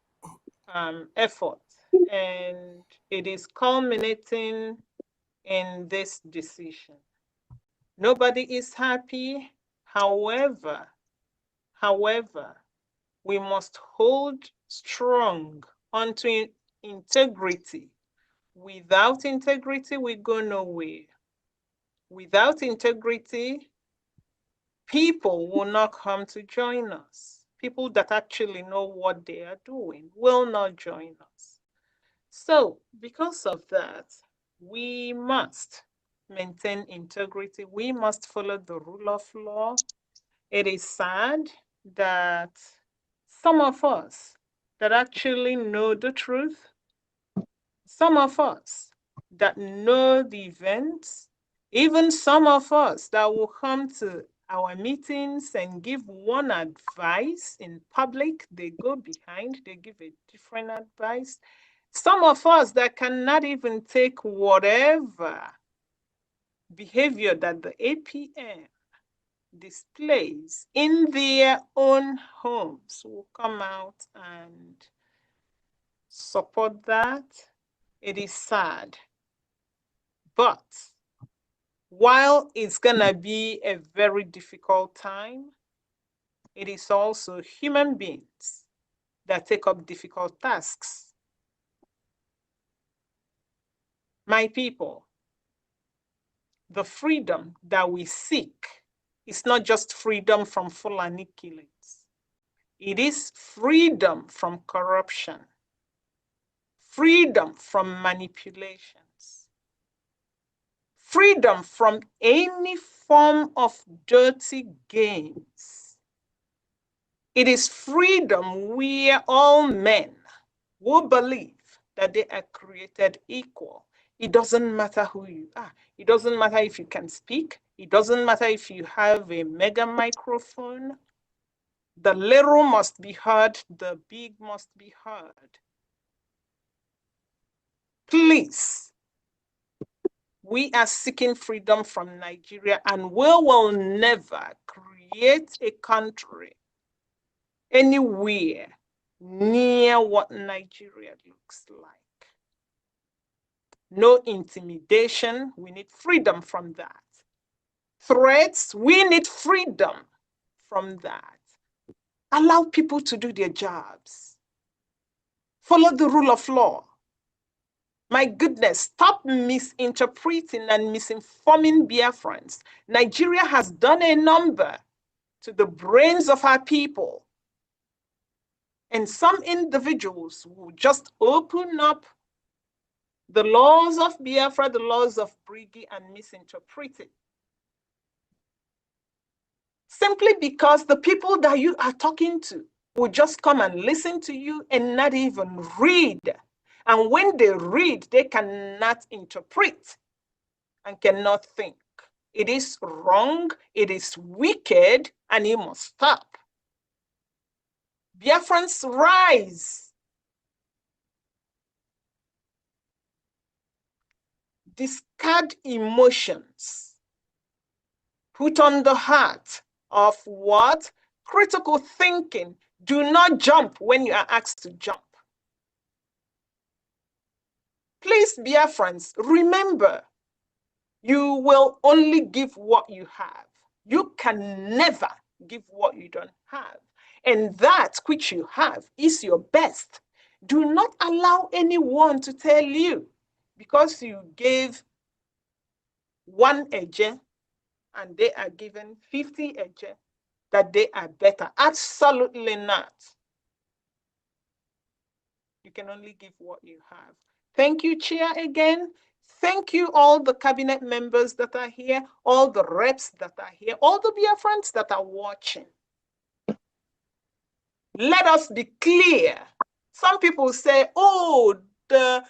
effort, and it is culminating in this decision. Nobody is happy. However, we must hold strong onto integrity. Without integrity, we go nowhere. Without integrity, people will not come to join us. People that actually know what they are doing will not join us. So, because of that, we must maintain integrity. We must follow the rule of law. It is sad that some of us that actually know the truth, some of us that know the events, even some of us that will come to our meetings and give one advice in public, they go behind, they give a different advice. Some of us that cannot even take whatever behavior that the APM displays in their own homes will come out and support that. It is sad. But while it's gonna be a very difficult time, it is also human beings that take up difficult tasks. My people, the freedom that we seek is not just freedom from Fulani killings. It is freedom from corruption, freedom from manipulations, freedom from any form of dirty gains. It is freedom where all men will believe that they are created equal. It doesn't matter who you are. It doesn't matter if you can speak. It doesn't matter if you have a mega microphone. The little must be heard. The big must be heard. Please, we are seeking freedom from Nigeria, and we will never create a country anywhere near what Nigeria looks like. No intimidation, we need freedom from that. Threats, we need freedom from that. Allow people to do their jobs. Follow the rule of law. My goodness, stop misinterpreting and misinforming Biafrans. Nigeria has done a number to the brains of our people. And some individuals will just open up the laws of Biafra, the laws of BRGIE, and misinterpret it. Simply because the people that you are talking to will just come and listen to you and not even read. And when they read, they cannot interpret and cannot think. It is wrong, it is wicked, and it must stop. Biafrans, rise. Discard emotions. Put on the heart of what? Critical thinking. Do not jump when you are asked to jump. Please, Biafrans, remember, you will only give what you have. You can never give what you don't have. And that which you have is your best. Do not allow anyone to tell you, because you gave 1 eje and they are given 50 eje, that they are better. Absolutely not. You can only give what you have. Thank you, Chair, again. Thank you, all the cabinet members that are here, all the reps that are here, all the Biafrans that are watching. Let us be clear. Some people say, oh, the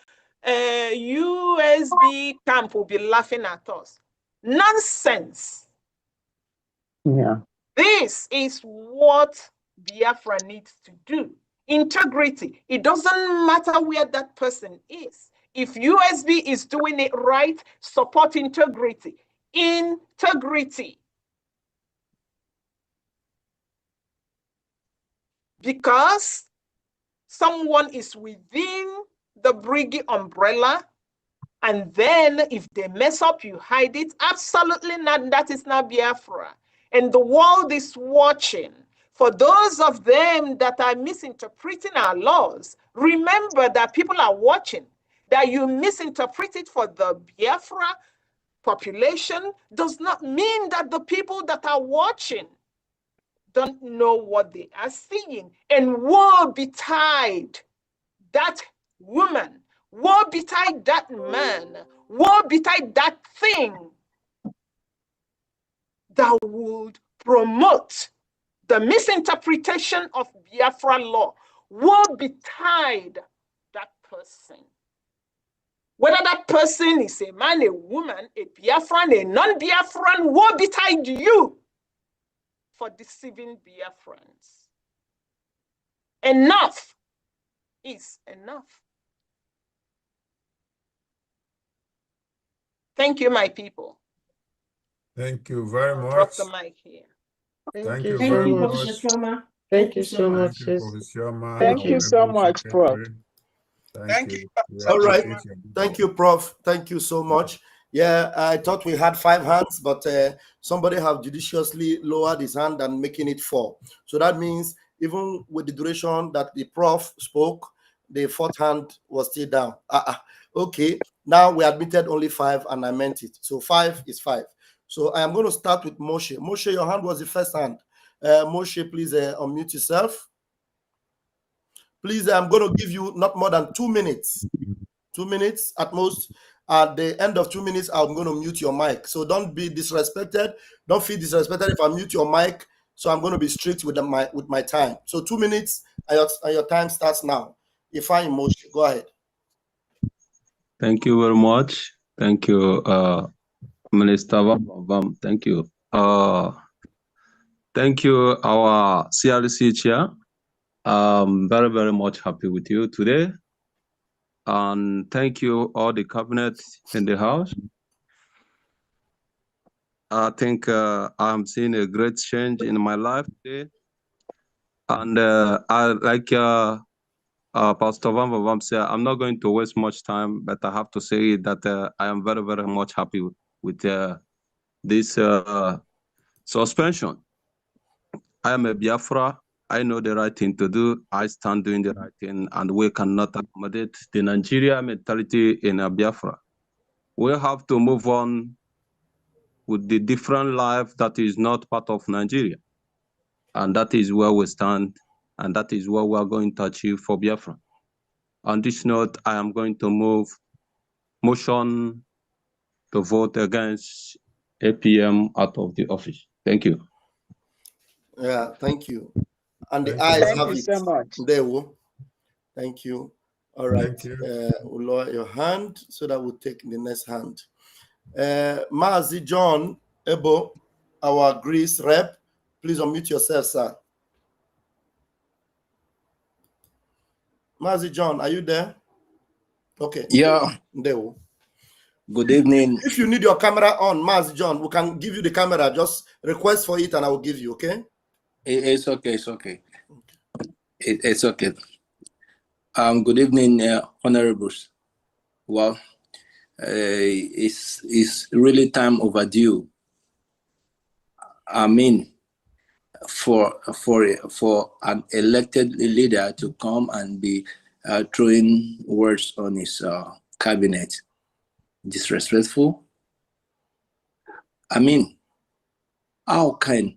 USB camp will be laughing at us. Nonsense. Yeah. This is what Biafra needs to do. Integrity. It doesn't matter where that person is. If USB is doing it right, support integrity. Integrity. Because someone is within the BRGIE umbrella, and then if they mess up, you hide it. Absolutely not. That is not Biafra. And the world is watching. For those of them that are misinterpreting our laws, remember that people are watching. That you misinterpret it for the Biafra population does not mean that the people that are watching don't know what they are seeing. And woe betide that woman, woe betide that man, woe betide that thing that would promote the misinterpretation of Biafra law. Woe betide that person. Whether that person is a man, a woman, a Biafran, a non-Biafran, woe betide you for deceiving Biafrans. Enough is enough. Thank you, my people. Thank you very much. Drop the mic here. Thank you Thank so you, much. Professor Shoma. Thank you so much. Thank you, Professor Shoma. Thank you so much, Prof. Thank you. All right. Thank you, Prof. Thank you so much. Yeah, I thought we had 5 hands, but somebody have judiciously lowered his hand and making it 4. So that means even with the duration that the Prof spoke, the 4th hand was still down. Okay, now we admitted only 5 and I meant it. So 5 is 5. So I am going to start with Moshe. Moshe, your hand was the first hand. Moshe, please unmute yourself. Please, I'm going to give you not more than 2 minutes. 2 minutes at most. At the end of 2 minutes, I'm going to mute your mic. So don't be disrespected. Don't feel disrespected if I mute your mic So I'm going to be strict with my time. So 2 minutes and your time starts now. If I emotion, go ahead. Thank you very much. Thank you, Minister Vam. Thank you. Thank you, our CRC chair. I'm very, very much happy with you today. And thank you, all the cabinet in the house. I think I'm seeing a great change in my life today. And I like Pastor Vam said, I'm not going to waste much time, but I have to say that I am very, very much happy with this suspension. I am a Biafra. I know the right thing to do. I stand doing the right thing, and we cannot accommodate the Nigeria mentality in a Biafra. We have to move on with the different life that is not part of Nigeria. And that is where we stand, and that is what we are going to achieve for Biafra. On this note, I am going to move motion to vote against APM out of the office. Thank you. Yeah, thank you. And the Thank eyes Thank have you it. so much. There we go. Thank you. All right. Thank you. We'll lower your hand so that we'll take the next hand. Mazi John Ebo, our Greece rep, please unmute yourself, sir. Mazi John, are you there? Okay. Yeah. There we go. Good evening. If you need your camera on, Mazi John, we can give you the camera. Just request for it and I will give you, okay? It's okay. It's okay. It's okay. Good evening, honorables. Well, it's really time overdue. I mean, for an elected leader to come and be throwing words on his cabinet, disrespectful. I mean, how can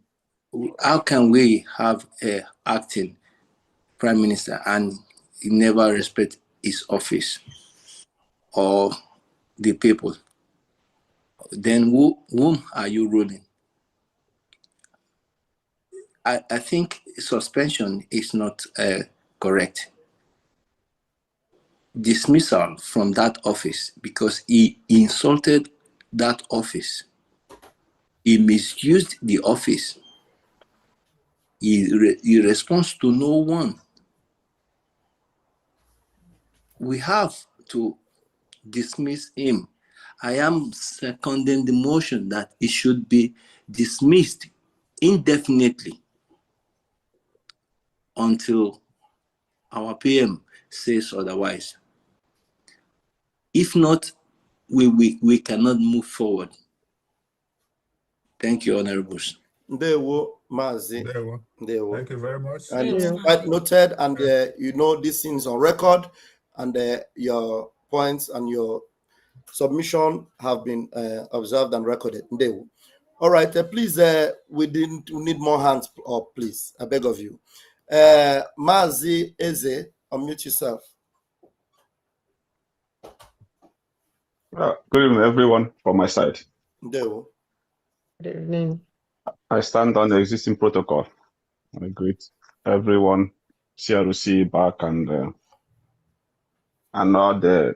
we have a acting prime minister and he never respect his office or the people? Then whom are you ruling? I think suspension is not correct. Dismissal from that office because he insulted that office. He misused the office. He responds to no one. We have to dismiss him. I am seconding the motion that he should be dismissed indefinitely until our PM says otherwise. If not, we cannot move forward. Thank you, honorables. There we Mazi. There we Thank you very much. And it's quite noted, and you know these things on record, and your points and your submission have been observed and recorded. There we. All right, please, we need more hands up, please. I beg of you. Mazi Eze, unmute yourself. Good evening, everyone, from my side. There we. Good evening. I stand on the existing protocol. I greet everyone, BRGIE-CRC-BAC, and all the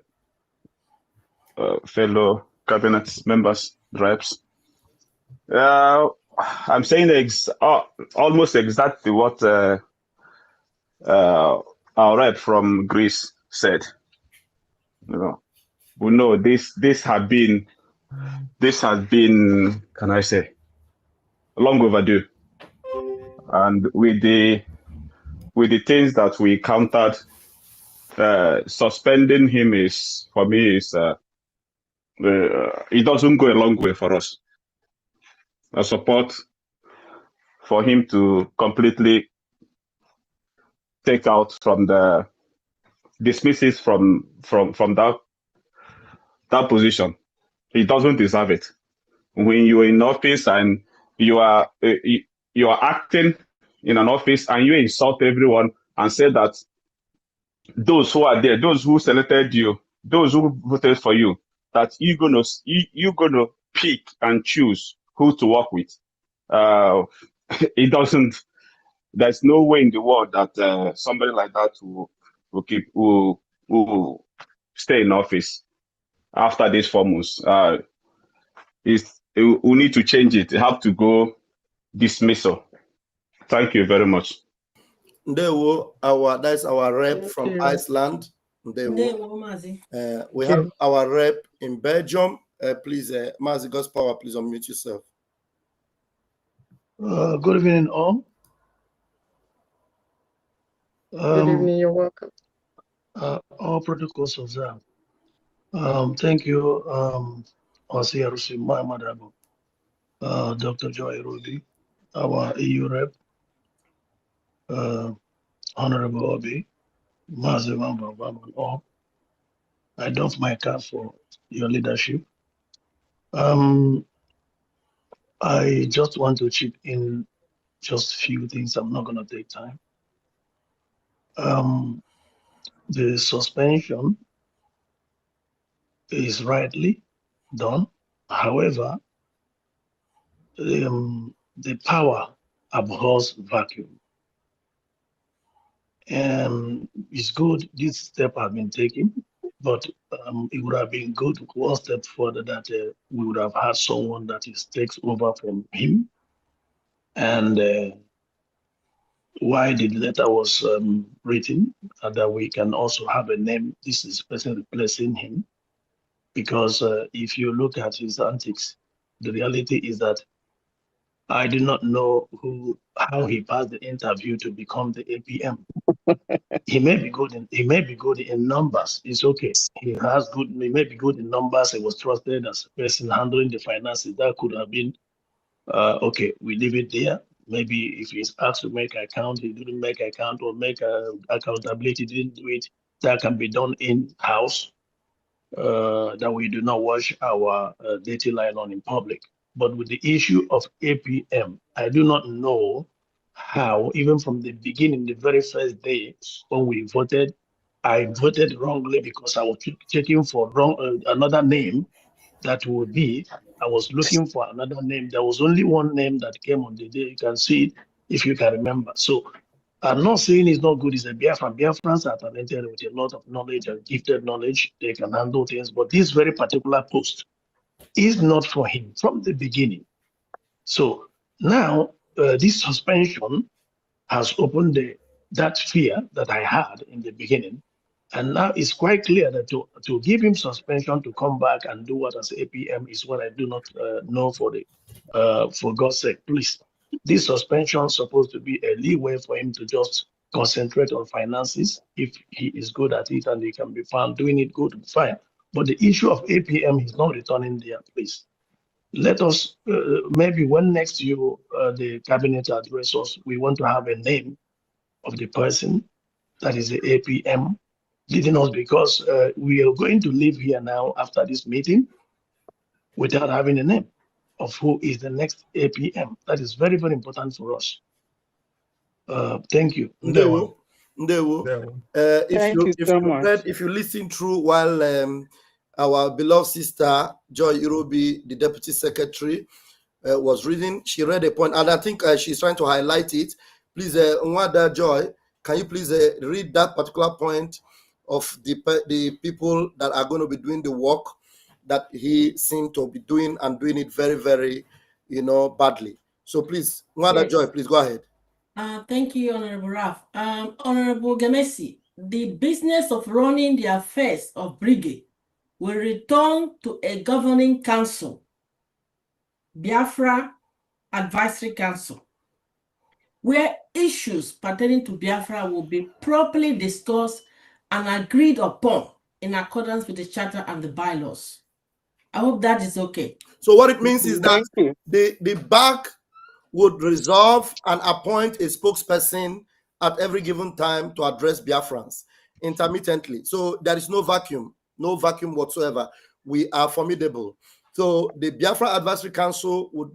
fellow cabinet members, reps. I'm saying almost exactly what our rep from Greece said. You know, we know this has been, can I say, long overdue, and with the things that we countered, suspending him is, for me, it doesn't go a long way for us. I support for him to completely take out from the dismisses from that position. He doesn't deserve it. When you're in office and you are acting in an office and you insult everyone and say that those who are there, those who selected you, those who voted for you, that you're gonna pick and choose who to work with. it doesn't. There's no way in the world that somebody like that will stay in office after these 4 months. We need to change it. It have to go dismissal. Thank you very much. That's our rep Thank from you. Iceland. We have our rep in Belgium. Please, Mazi God's power, please unmute yourself. Good evening, all. Good evening, you're welcome. All protocols observed. Thank you, CRC, my madam, Dr. Joy Ruby, our EU rep, Honorable Obi, Mazi Vamba, all. I doff my cap for your leadership. I just want to chip in just a few things. I'm not going to take time. The suspension is rightly done. However, the power abhors vacuum. And it's good this step has been taken, but it would have been good one step further that we would have had someone that takes over from him. And why the letter was written, that we can also have a name. This is person replacing him. Because if you look at his antics, the reality is that I do not know how he passed the interview to become the APM. He may be good in numbers. It's okay. He may be good in numbers. He was trusted as a person handling the finances. That could have been okay. We leave it there. Maybe if he's asked to make account, he didn't make account, or make accountability, didn't do it. That can be done in house. That we do not wash our dirty line on in public. But with the issue of APM, I do not know how, even from the beginning, the very first day when we voted, I voted wrongly because I was checking for another name that would be, I was looking for another name. There was only one name that came on the day. You can see it if you can remember. So I'm not saying it's not good. It's a Biafran. Biafrans are talented with a lot of knowledge and gifted knowledge. They can handle things. But this very particular post is not for him from the beginning. So now this suspension has opened that fear that I had in the beginning. And now it's quite clear that to give him suspension to come back and do what as APM is what I do not know for God's sake, please. This suspension is supposed to be a leeway for him to just concentrate on finances. If he is good at it and he can be found doing it good, fine. But the issue of APM is not returning there, please. Let us, maybe when next year the cabinet addresses us, we want to have a name of the person that is the APM leading us, because we are going to live here now after this meeting without having a name of who is the next APM. That is very, very important for us. Thank you. Ndewo. If you listen through while our beloved sister Joy Irobi, the deputy secretary, was reading, she read a point, and I think she's trying to highlight it. Please, Nwada Joy, can you please read that particular point of the people that are going to be doing the work that he seemed to be doing, and doing it very, very, badly. So please, Nwada Yes. Joy, please go ahead. Thank you, Honorable Raf. Honorable Gemesi, the business of running the affairs of BRGIE will return to a governing council, Biafra Advisory Council, where issues pertaining to Biafra will be properly discussed and agreed upon in accordance with the charter and the bylaws. I hope that is okay. So what it means is that the BAC would resolve and appoint a spokesperson at every given time to address Biafrans intermittently. So there is no vacuum whatsoever. We are formidable. So the Biafra Advisory Council would,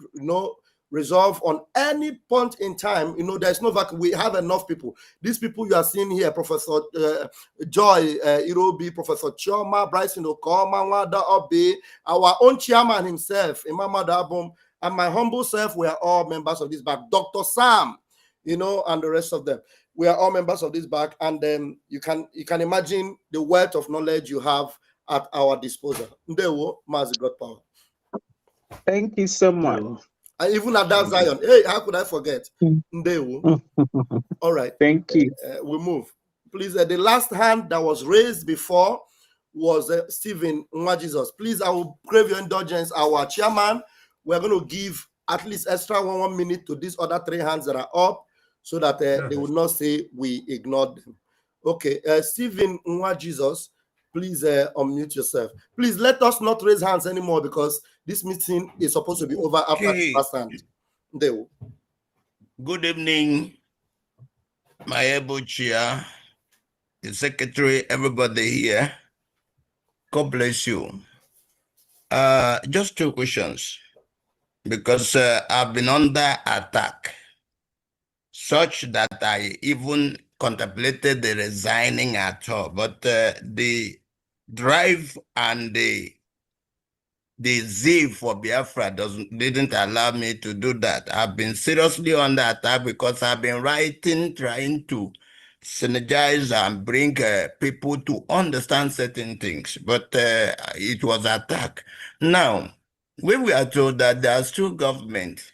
resolve on any point in time. There's no vacuum. We have enough people. These people you are seeing here, Professor Joy Irobi, Professor Chioma, Bryson Okoma, Nwada Obi, our own chairman himself, Imam Adabum, and my humble self, we are all members of this BAC. Dr. Sam, you know, and the rest of them. We are all members of this BAC, and then you can imagine the wealth of knowledge you have at our disposal. Ndewo, Mazi God Power. Thank you so much. And even at that Zion, hey, how could I forget? Ndewo. All right. Thank you. We move. Please, the last hand that was raised before was Stephen Nwajisus. Please, I will crave your indulgence. Our chairman, we're going to give at least extra 1 minute to these other 3 hands that are up, so that they will not say we ignored them. Okay, Stephen Nwajisus, please unmute yourself. Please let us not raise hands anymore, because this meeting is supposed to be over after the first hand. Good evening, my able chair, the secretary, everybody here. God bless you. Just 2 questions, because I've been under attack, such that I even contemplated the resigning at all. But the drive and the zeal for Biafra didn't allow me to do that. I've been seriously under attack because I've been writing, trying to synergize and bring people to understand certain things, but it was attack. Now, when we are told that there's 2 governments,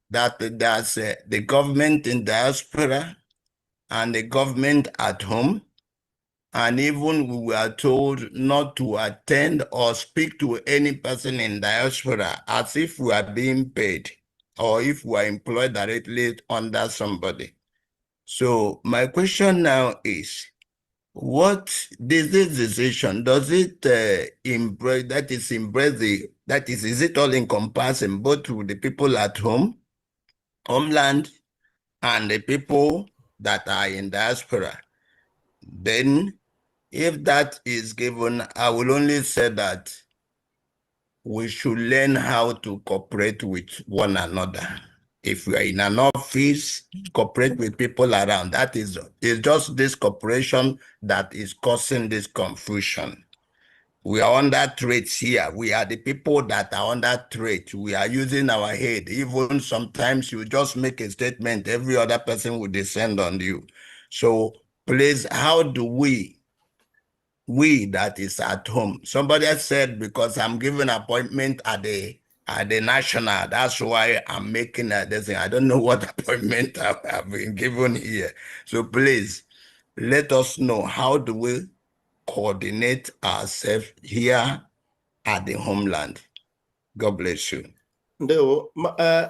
that there's the government in diaspora and the government at home, and even we were told not to attend or speak to any person in diaspora as if we are being paid or if we are employed directly under somebody. So my question now is, what this decision, does it embrace, is it all encompassing both to the people at home, homeland, and the people that are in diaspora? Then, if that is given, I will only say that we should learn how to cooperate with one another. If we are in an office, cooperate with people around. That is just this cooperation that is causing this confusion. We are under threats here. We are the people that are under threat. We are using our head. Even sometimes you just make a statement, every other person will descend on you. So please, how do we that is at home? Somebody has said, because I'm giving appointment at the national, that's why I'm making this thing. I don't know what appointment I've been given here. So please, let us know, how do we coordinate ourselves here at the homeland? God bless you.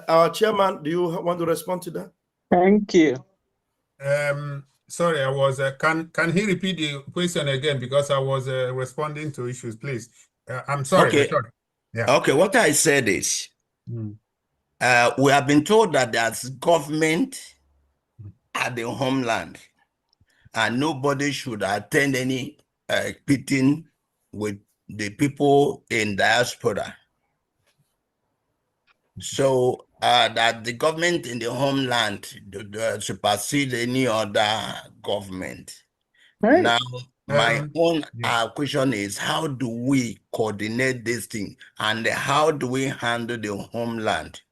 Our chairman, do you want to respond to that? Thank you. Sorry, I was. Can he repeat the question again, because I was responding to issues, please? I'm sorry. Okay. Sorry. Yeah. Okay. What I said is, we have been told that there's government at the homeland, and nobody should attend any meeting with the people in diaspora. So that the government in the homeland supersede any other government. Right. Now, my own question is, how do we coordinate this thing, and how do we handle the homeland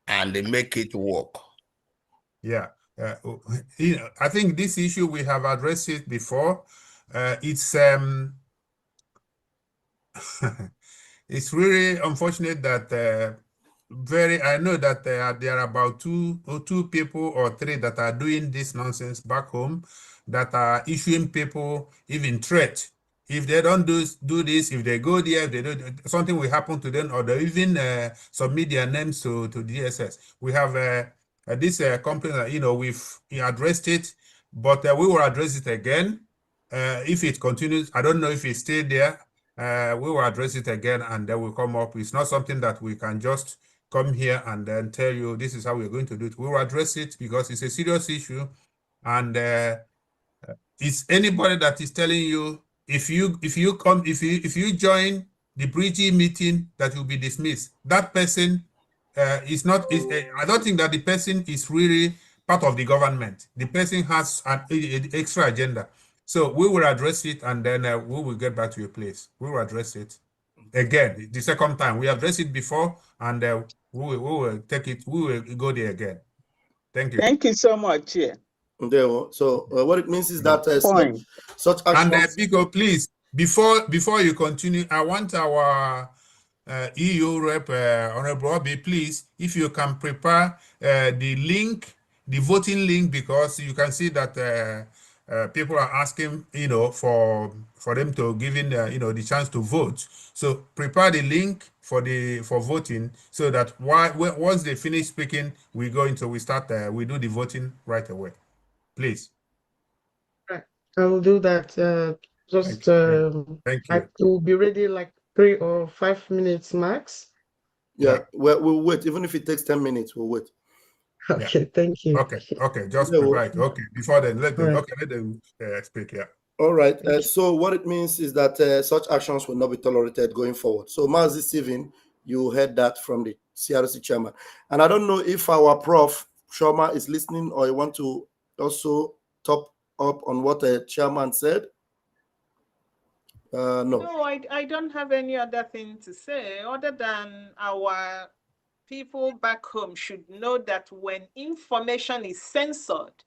and make it work? Yeah. I think this issue, we have addressed it before. It's it's really unfortunate that I know that there are about two people or 3 that are doing this nonsense back home, that are issuing people even threat. If they don't do this, if they go there, if they do, something will happen to them, or they even submit their names to DSS. We have this complaint that, we've addressed it, but we will address it again. If it continues, I don't know if it stayed there. We will address it again, and then we'll come up. It's not something that we can just come here and then tell you this is how we're going to do it. We will address it because it's a serious issue, and it's anybody that is telling you if you join the BRGIE meeting that you'll be dismissed. That person is not. I don't think that the person is really part of the government. The person has an extra agenda. So we will address it, and then we will get back to your place. We will address it again the second time. We addressed it before, and we will take it. We will go there again. Thank you. Thank you so much, Chair. So what it means is that such and actions. Biko, please, before you continue, I want our EU rep, Honorable Obi, please, if you can prepare the link, the voting link, because you can see that people are asking, for them to give in, the chance to vote. So prepare the link for voting, so that once they finish speaking, we do the voting right away. Please. Right. I will do that. Thank you. I will be ready like 3 or 5 minutes max. Yeah, we'll wait. Even if it takes 10 minutes, we'll wait. Okay, thank you. Okay, just right. Okay, before then, let them speak. Yeah. All right. So what it means is that such actions will not be tolerated going forward. So, Mazi Steven, you heard that from the CRC chairman, and I don't know if our Prof. Shoma is listening, or you want to also top up on what the chairman said. No, I don't have any other thing to say other than our people back home should know that when information is censored,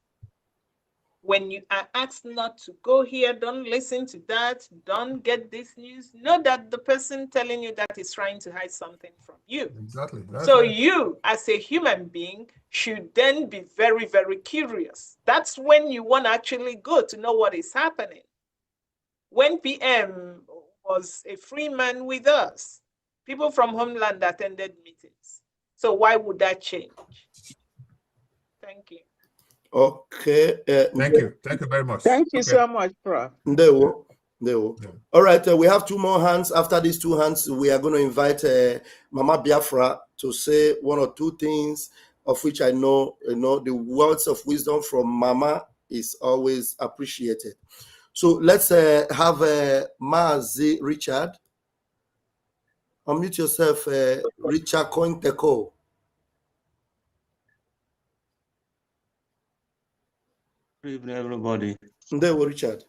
when you are asked not to go here, don't listen to that, don't get this news, know that the person telling you that is trying to hide something from you. Exactly. So you, as a human being, should then be very, very curious. That's when you want to actually go to know what is happening. When PM was a free man with us, people from Homeland attended meetings. So why would that change? Thank you. Okay. Thank you. Thank you very much. Thank you so much, Prof. All right. We have 2 more hands. After these 2 hands, we are going to invite Mama Biafra to say 1 or 2 things, of which I know, the words of wisdom from Mama is always appreciated. So let's have Mazi Richard. Unmute yourself, Richard Cointeko. Good evening, everybody. There, Richard.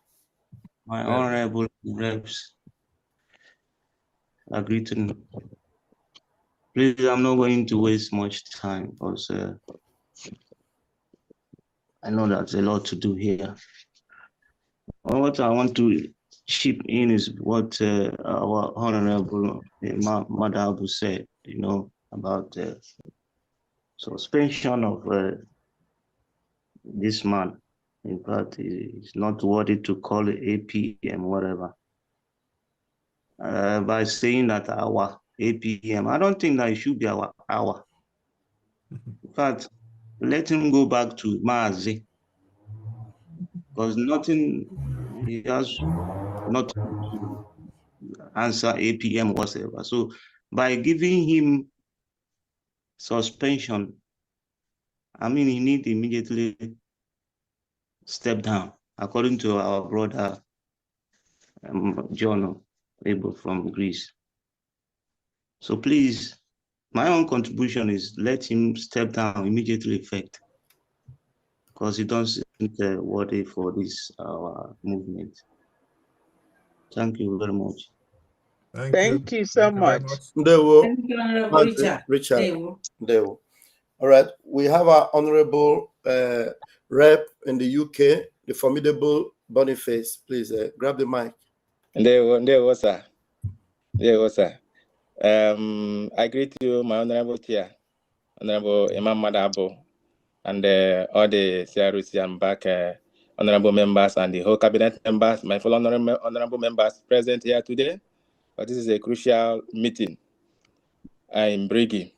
My honorable reps, I greeting. Please, I'm not going to waste much time because I know there's a lot to do here. What I want to chip in is what our honorable Mother Abu said, about the suspension of this man. In fact, it's not worthy to call it APM, whatever. By saying that our APM, I don't think that it should be our. In fact, let him go back to Mazi, because nothing, he has not to answer APM whatsoever. So by giving him suspension, I mean, he need immediately step down, according to our brother John Abel from Greece. So please, my own contribution is let him step down immediately effect, because he doesn't worthy for this movement. Thank you very much. Thank you so much. Richard. All right. We have our honorable rep in the UK, the formidable Boniface. Please grab the mic. There was sir. I greet you, my honorable chair, Honorable Imam Madabo, and all the CRC and BAC honorable members and the whole cabinet members, my fellow honorable members present here today. But this is a crucial meeting in BRGIE.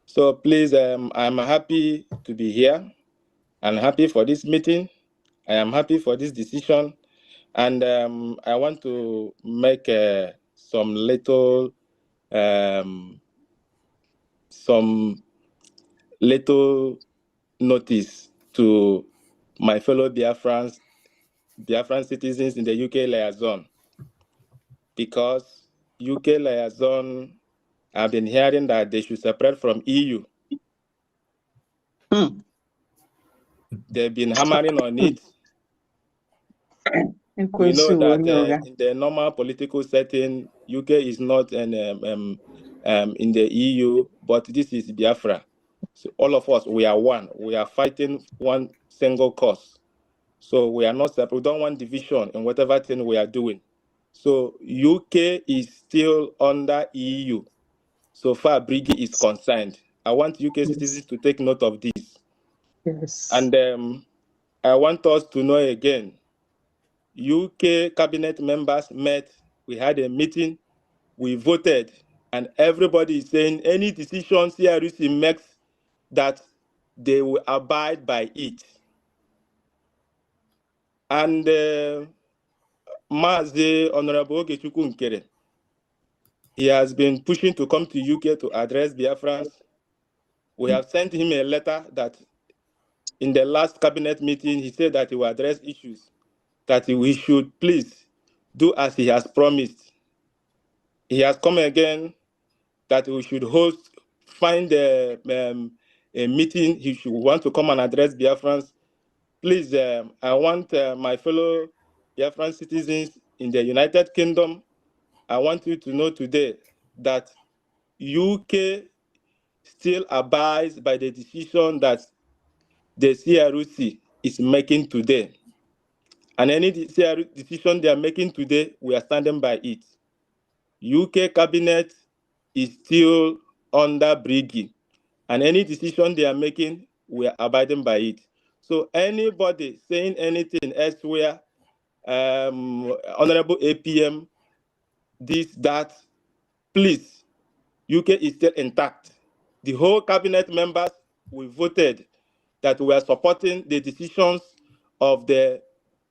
So please, I'm happy to be here. I'm happy for this meeting. I am happy for this decision. And I want to make some little notice to my fellow Biafran citizens in the UK liaison, because UK liaison, I've been hearing that they should separate from EU. They've been hammering on it. We know that in the normal political setting, UK is not in the EU, but this is Biafra. So all of us, we are one. We are fighting one single cause. So we are not separate. We don't want division in whatever thing we are doing. So UK is still under EU. So far, BRGIE is concerned. I want UK citizens to take note of this. Yes. And I want us to know again, UK cabinet members met, we had a meeting, we voted, and everybody is saying any decision CRC makes that they will abide by it. And Mazi Honorable Ogechukwu Nkere, he has been pushing to come to UK to address Biafrans. We have sent him a letter that in the last cabinet meeting, he said that he will address issues, that we should please do as he has promised. He has come again that we should find a meeting. He should want to come and address Biafrans. Please, I want my fellow Biafran citizens in the United Kingdom, I want you to know today that UK still abides by the decision that the CRC is making today. And any decision they are making today, we are standing by it. UK cabinet is still under BRGIE, and any decision they are making, we are abiding by it. So anybody saying anything elsewhere, Honorable APM, this, that, please, UK is still intact. The whole cabinet members, we voted that we are supporting the decisions of the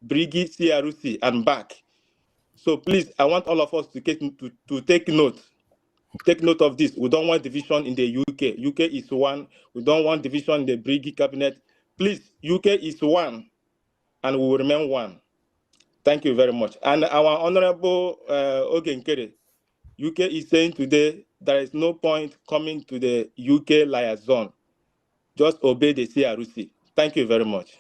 BRGIE-CRC and BAC. So please, I want all of us to take note. Take note of this. We don't want division in the UK. UK is one. We don't want division in the BRGIE cabinet. Please, UK is one, and we will remain one. Thank you very much. And our Honorable Ogenkere, UK is saying today there is no point coming to the UK liaison. Just obey the CRC. Thank you very much.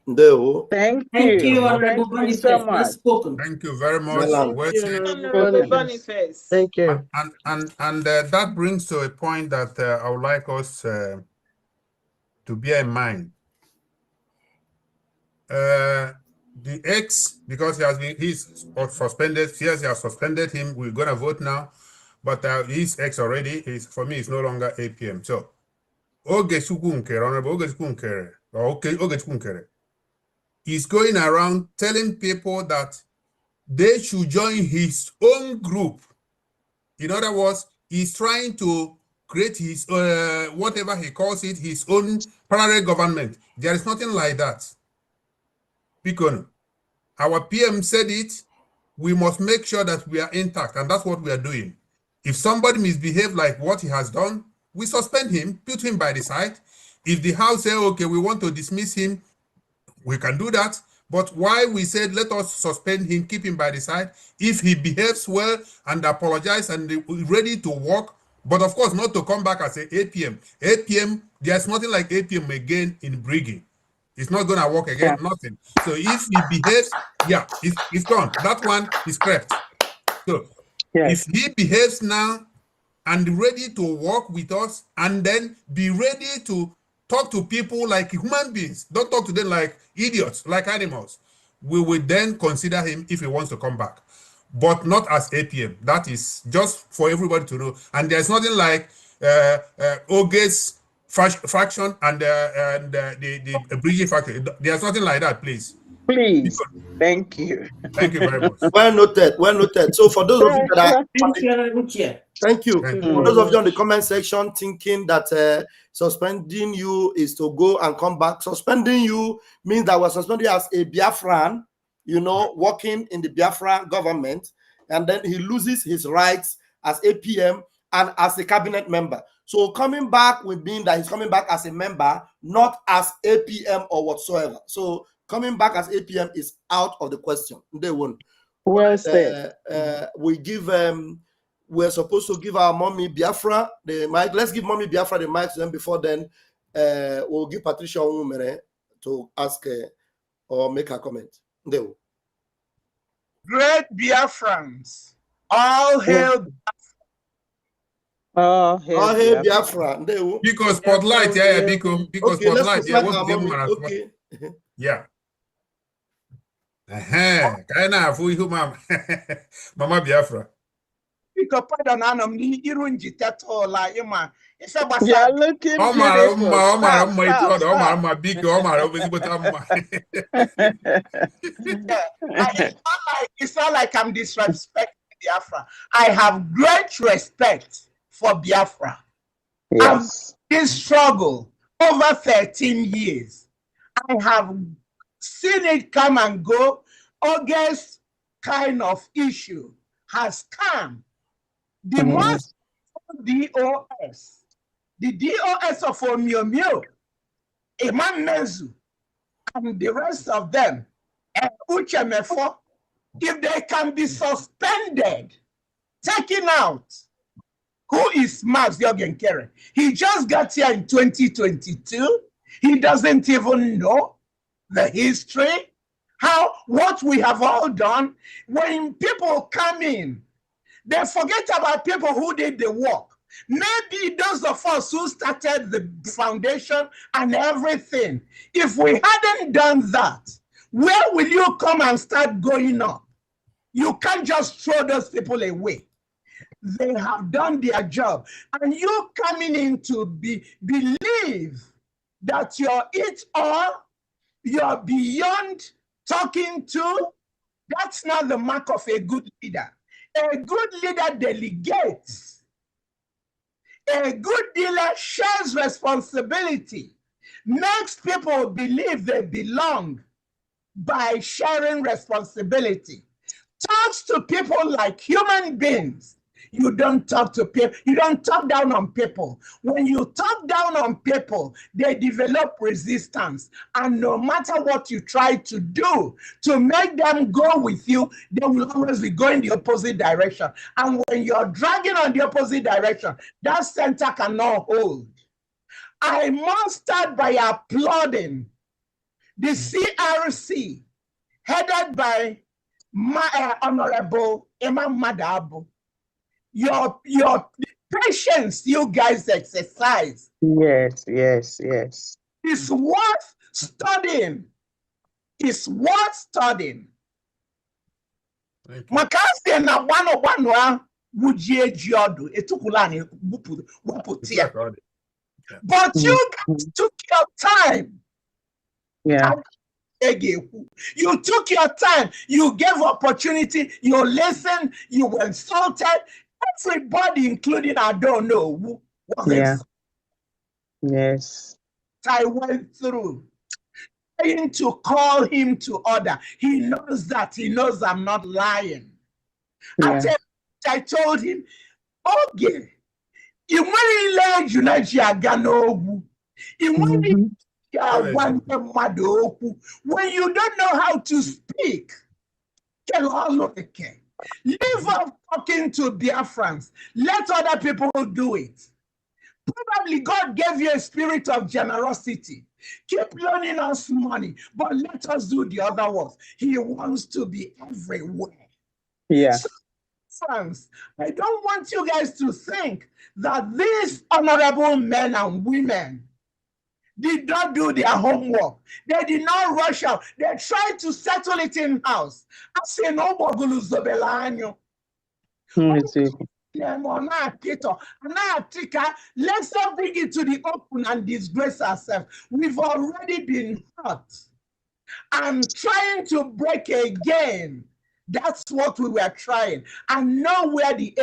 Thank Thank you. you, Honorable Thank you so Boniface. much. Spoken. Thank you very much. Thank Well you, said. Honorable Boniface. Thank you. And that brings to a point that I would like us to bear in mind. The ex, because he's suspended. Yes, he has suspended him. We're gonna vote now, but he's ex already. For me, it's no longer APM. So, Ogechukwu Nkere, Honorable Ogechukwu Nkere, Ogechukwu Nkere, is going around telling people that they should join his own group. In other words, he's trying to create his whatever he calls it, his own parallel government. There is nothing like that. Because our PM said it, we must make sure that we are intact, and that's what we are doing. If somebody misbehaves like what he has done, we suspend him, put him by the side. If the House say, okay, we want to dismiss him, we can do that. But why we said, let us suspend him, keep him by the side, if he behaves well and apologize and ready to work, but of course not to come back as an APM. APM, there's nothing like APM again in BRGIE. It's not going to work again, nothing. So if he behaves, yeah, it's gone. That one is correct. So if he behaves now and ready to work with us and then be ready to talk to people like human beings, don't talk to them like idiots, like animals, we will then consider him if he wants to come back, but not as APM. That is just for everybody to know. And there's nothing like Oge's faction and the BRGIE faction. There's nothing like that, please. Please. Thank you. Thank you very much. Well noted. Well noted. So for those of you that are thank you. For those of you on the comment section thinking that suspending you is to go and come back, suspending you means that we're suspending you as a Biafran, you know, working in the Biafra government, and then he loses his rights as APM and as a cabinet member. So coming back would mean that he's coming back as a member, not as APM or whatsoever. So coming back as APM is out of the question. They won't. Well said. We give we're supposed to give our mommy Biafra the mic. Let's give mommy Biafra the mic to them. Before then, we'll give Patricia Umere to ask or make a comment. They will. Great Biafrans, all hail. Oh, hey, Biafra. Because spotlight, yeah, because okay, let's spotlight, yeah, our mommy. Okay. Yeah. Kaina afu ihu mama. Mama Biafra. Because pardon anam ni irunji tetola ima. You're looking beautiful. Stop. It's not like I'm disrespecting Biafra. I have great respect for Biafra. Yes. This struggle over 13 years. I have seen it come and go. August kind of issue has come. The most DOS, the DOS of Omiomio, Imam Menzu, and the rest of them, and Uchemefo, if they can be suspended, taken out. Who is Max Jorgen-Kere? He just got here in 2022. He doesn't even know the history, what we have all done. When people come in, they forget about people who did the work. Maybe those of us who started the foundation and everything, if we hadn't done that, where will you come and start going up? You can't just throw those people away. They have done their job. And you coming in to believe that you're it all, you're beyond talking to, that's not the mark of a good leader. A good leader delegates. A good leader shares responsibility, makes people believe they belong by sharing responsibility. Talks to people like human beings. You don't talk to people, you don't talk down on people. When you talk down on people, they develop resistance. And no matter what you try to do to make them go with you, they will always be going the opposite direction. And when you're dragging on the opposite direction, that center cannot hold. I must start by applauding the CRC, headed by Honorable Imam Madabo. Your patience you guys exercise. Yes. It's worth studying. It's worth studying. Makasi na one wujie jiodu etukulani wuputia. But you guys took your time. Yeah. You took your time. You gave opportunity. You listened. You were insulted. Everybody, including I don't know who was Yes. I went through trying to call him to order. He knows that. He knows I'm not lying. Yeah. I told him, okay, you want to let you know when you don't know how to speak, leave off talking to Biafrans. Let other people do it. Probably God gave you a spirit of generosity. Keep loaning us money, but let us do the other work. He wants to be everywhere. Yeah. So, friends, I don't want you guys to think that these honorable men and women did not do their homework. They did not rush out. They tried to settle it in-house. I say no more. Let's not bring it to the open and disgrace ourselves. We've already been hurt and trying to break again. That's what we were trying. And know where the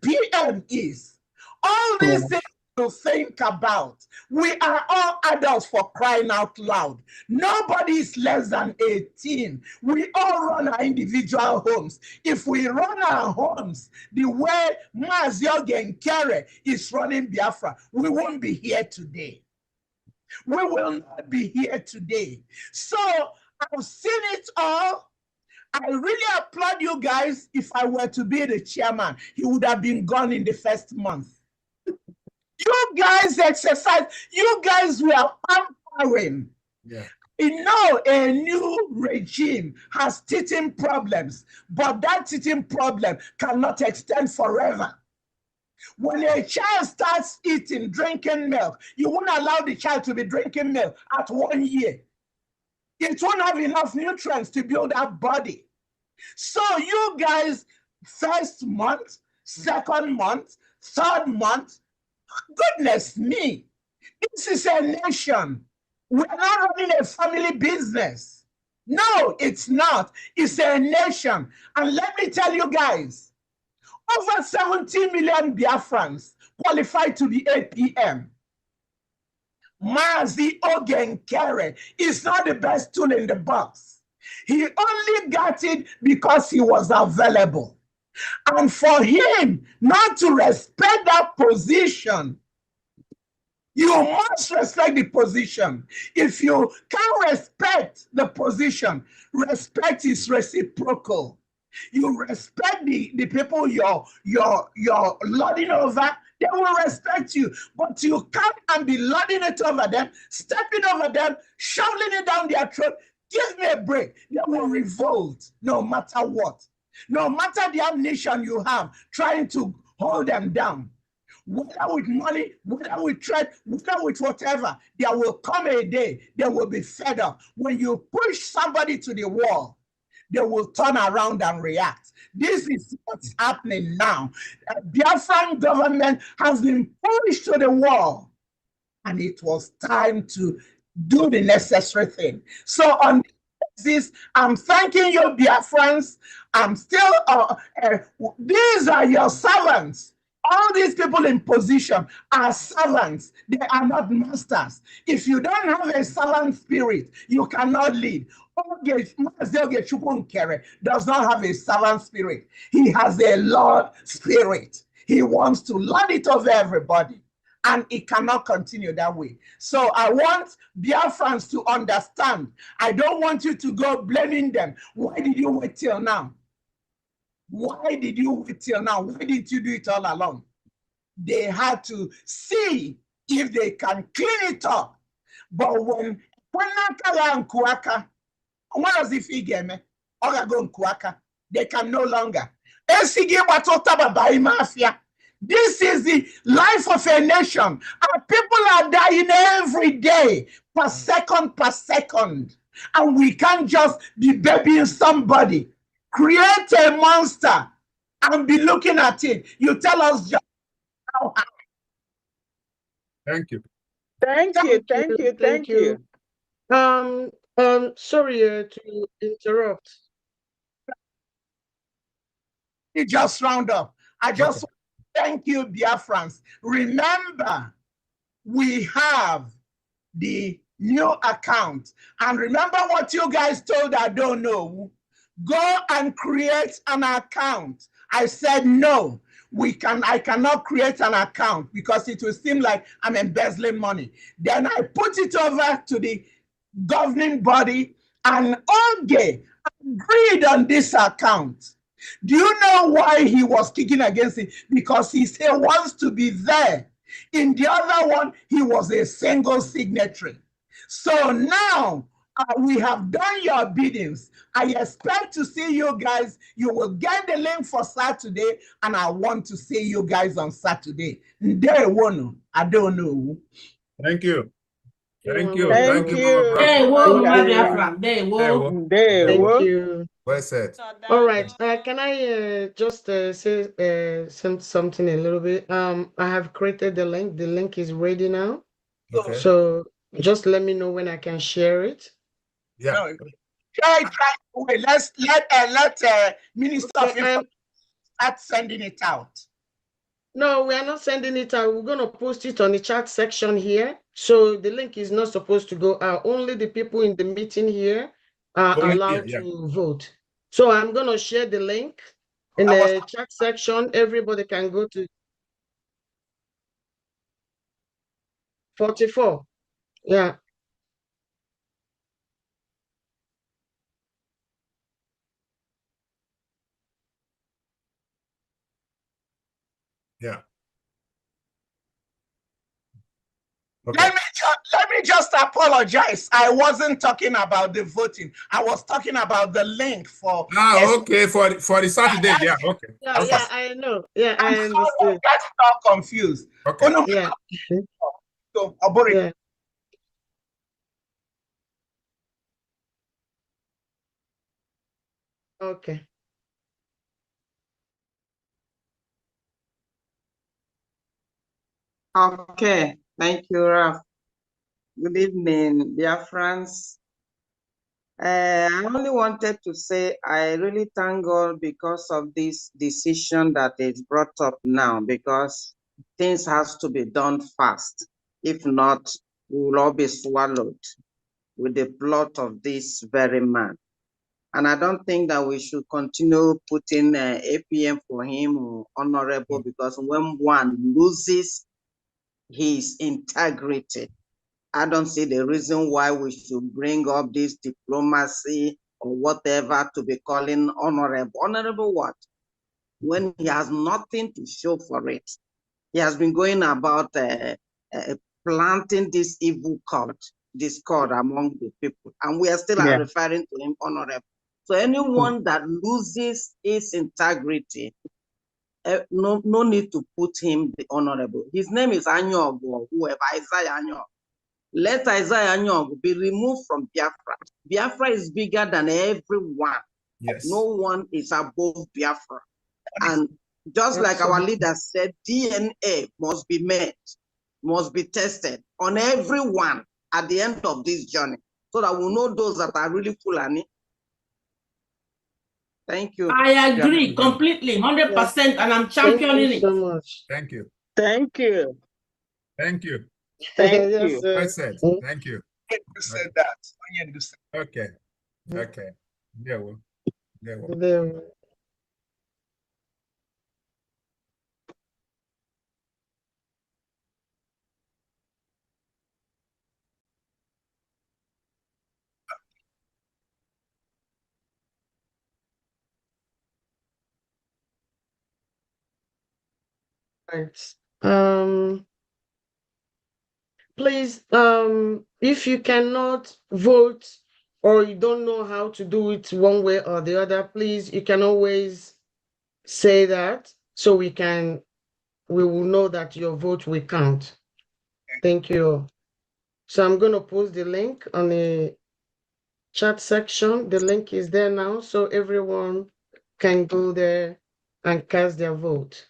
PM is. All these things to think about. We are all adults, for crying out loud. Nobody is less than 18. We all run our individual homes. If we run our homes the way Max Jorgen-Kere is running Biafra, we won't be here today. We will not be here today. So I've seen it all. I really applaud you guys. If I were to be the chairman, he would have been gone in the first month. You guys exercise. You guys were pampering. Yeah. You know, a new regime has teething problems, but that teething problem cannot extend forever. When a child starts eating, drinking milk, you won't allow the child to be drinking milk at 1 year. It won't have enough nutrients to build that body. So you guys, first month, second month, third month, goodness me, this is a nation. We're not running a family business. No, it's not. It's a nation. And let me tell you guys, over 70 million Biafrans qualified to be APM. BRGIE-CRC is not the best tool in the box. He only got it because he was available. And for him not to respect that position, you must respect the position. If you can't respect the position, respect is reciprocal. You respect the people you're lording over, they will respect you. But you can't and be lording it over them, stepping over them, shoveling it down their throat. Give me a break. They will revolt no matter what. No matter the ammunition you have, trying to hold them down. Whether with money, whether with threat, whether with whatever, there will come a day they will be fed up. When you push somebody to the wall, they will turn around and react. This is what's happening now. The Biafran government has been pushed to the wall, and it was time to do the necessary thing. So on this, I'm thanking you, Biafrans. I'm still, these are your servants. All these people in position are servants. They are not masters. If you don't have a servant spirit, you cannot lead. Does not have a servant spirit. He has a Lord spirit. He wants to lord it over everybody. And it cannot continue that way. So I want Biafrans to understand. I don't want you to go blaming them. Why did you wait till now? Why did you wait till now? Why didn't you do it all along? They had to see if they can clean it up. But when Nakala and Kuaka, what does it figure me? Oragon Kuaka, they can no longer. This is the life of a nation. And people are dying every day, per second. And we can't just be babying somebody. Create a monster and be looking at it. You tell us just how. Thank you. Thank you. Sorry to interrupt. You just round up. I just thank you, Biafrans. Remember, we have the new account. And remember what you guys told I don't know. Go and create an account. I said no. I cannot create an account because it will seem like I'm embezzling money. Then I put it over to the governing body, and Oge agreed on this account. Do you know why he was kicking against it? Because he still wants to be there. In the other one, he was a single signatory. So now we have done your biddings. I expect to see you guys. You will get the link for Saturday, and I want to see you guys on Saturday. Day one, I don't know. Thank you. Thank you. Thank you. Thank you. Well said. All right. Can I just say something a little bit? I have created the link. The link is ready now. Okay. So just let me know when I can share it. Yeah. No, wait, let Minister of Information start sending it out. No, we are not sending it out. We're going to post it on the chat section here. So the link is not supposed to go out. Only the people in the meeting here are allowed to vote. So I'm going to share the link in the chat section. Everybody can go to 44. Yeah. Yeah. Okay. Let me just apologize. I wasn't talking about the voting. I was talking about the link for. Okay, for the Saturday. Yeah. Okay. Yeah, Okay. yeah, I know. Yeah, I understood. Sorry, get all confused. Okay. Yeah. So, Yeah. Okay. Okay, thank you, Raf. Good evening, dear friends. I only wanted to say I really thank God because of this decision that is brought up now, because things has to be done fast. If not, we will all be swallowed with the plot of this very man. And I don't think that we should continue putting APM for him or honorable, because when one loses his integrity, I don't see the reason why we should bring up this diplomacy or whatever to be calling honorable. Honorable what? When he has nothing to show for it. He has been going about planting this evil discord among the people, and we are still referring to him honorable. So anyone that loses his integrity, no need to put him the honorable. His name is Anyog, or whoever, Isaiah Anyog. Let Isaiah Anyog be removed from Biafra. Biafra is bigger than everyone. Yes. No one is above Biafra. And just like our leader said, DNA must be made, must be tested on everyone at the end of this journey, so that we know those that are really Fulani. Thank you. I agree completely, 100%, and I'm championing it. Thank you so much. Thank you. Thank you. Thank you. Thank Yes, you. sir. Well said. Thank you. You said that. Okay. Okay. Yeah, well. Yeah, well. Right. Please, if you cannot vote or you don't know how to do it one way or the other, please, you can always say that so we will know that your vote will count. Thank you. So I'm going to post the link on the chat section. The link is there now, so everyone can go there and cast their vote.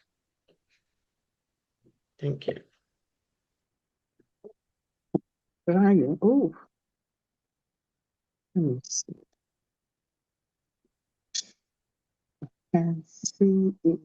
Thank you. Brian, oh. Let me see. Can see it.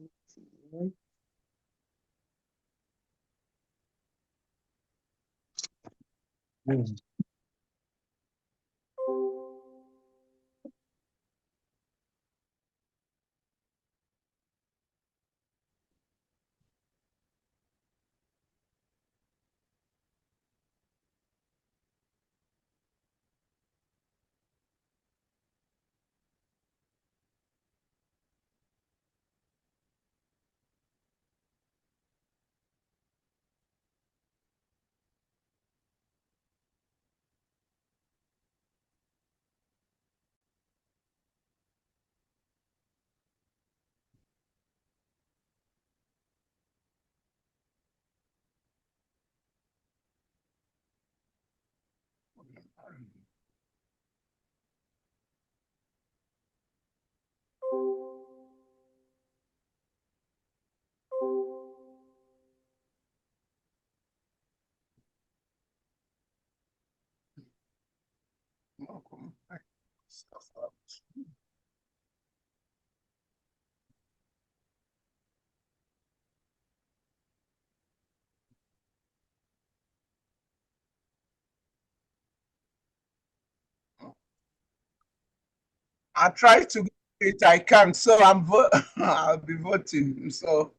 I try to do it, I can't, so I'll be voting. So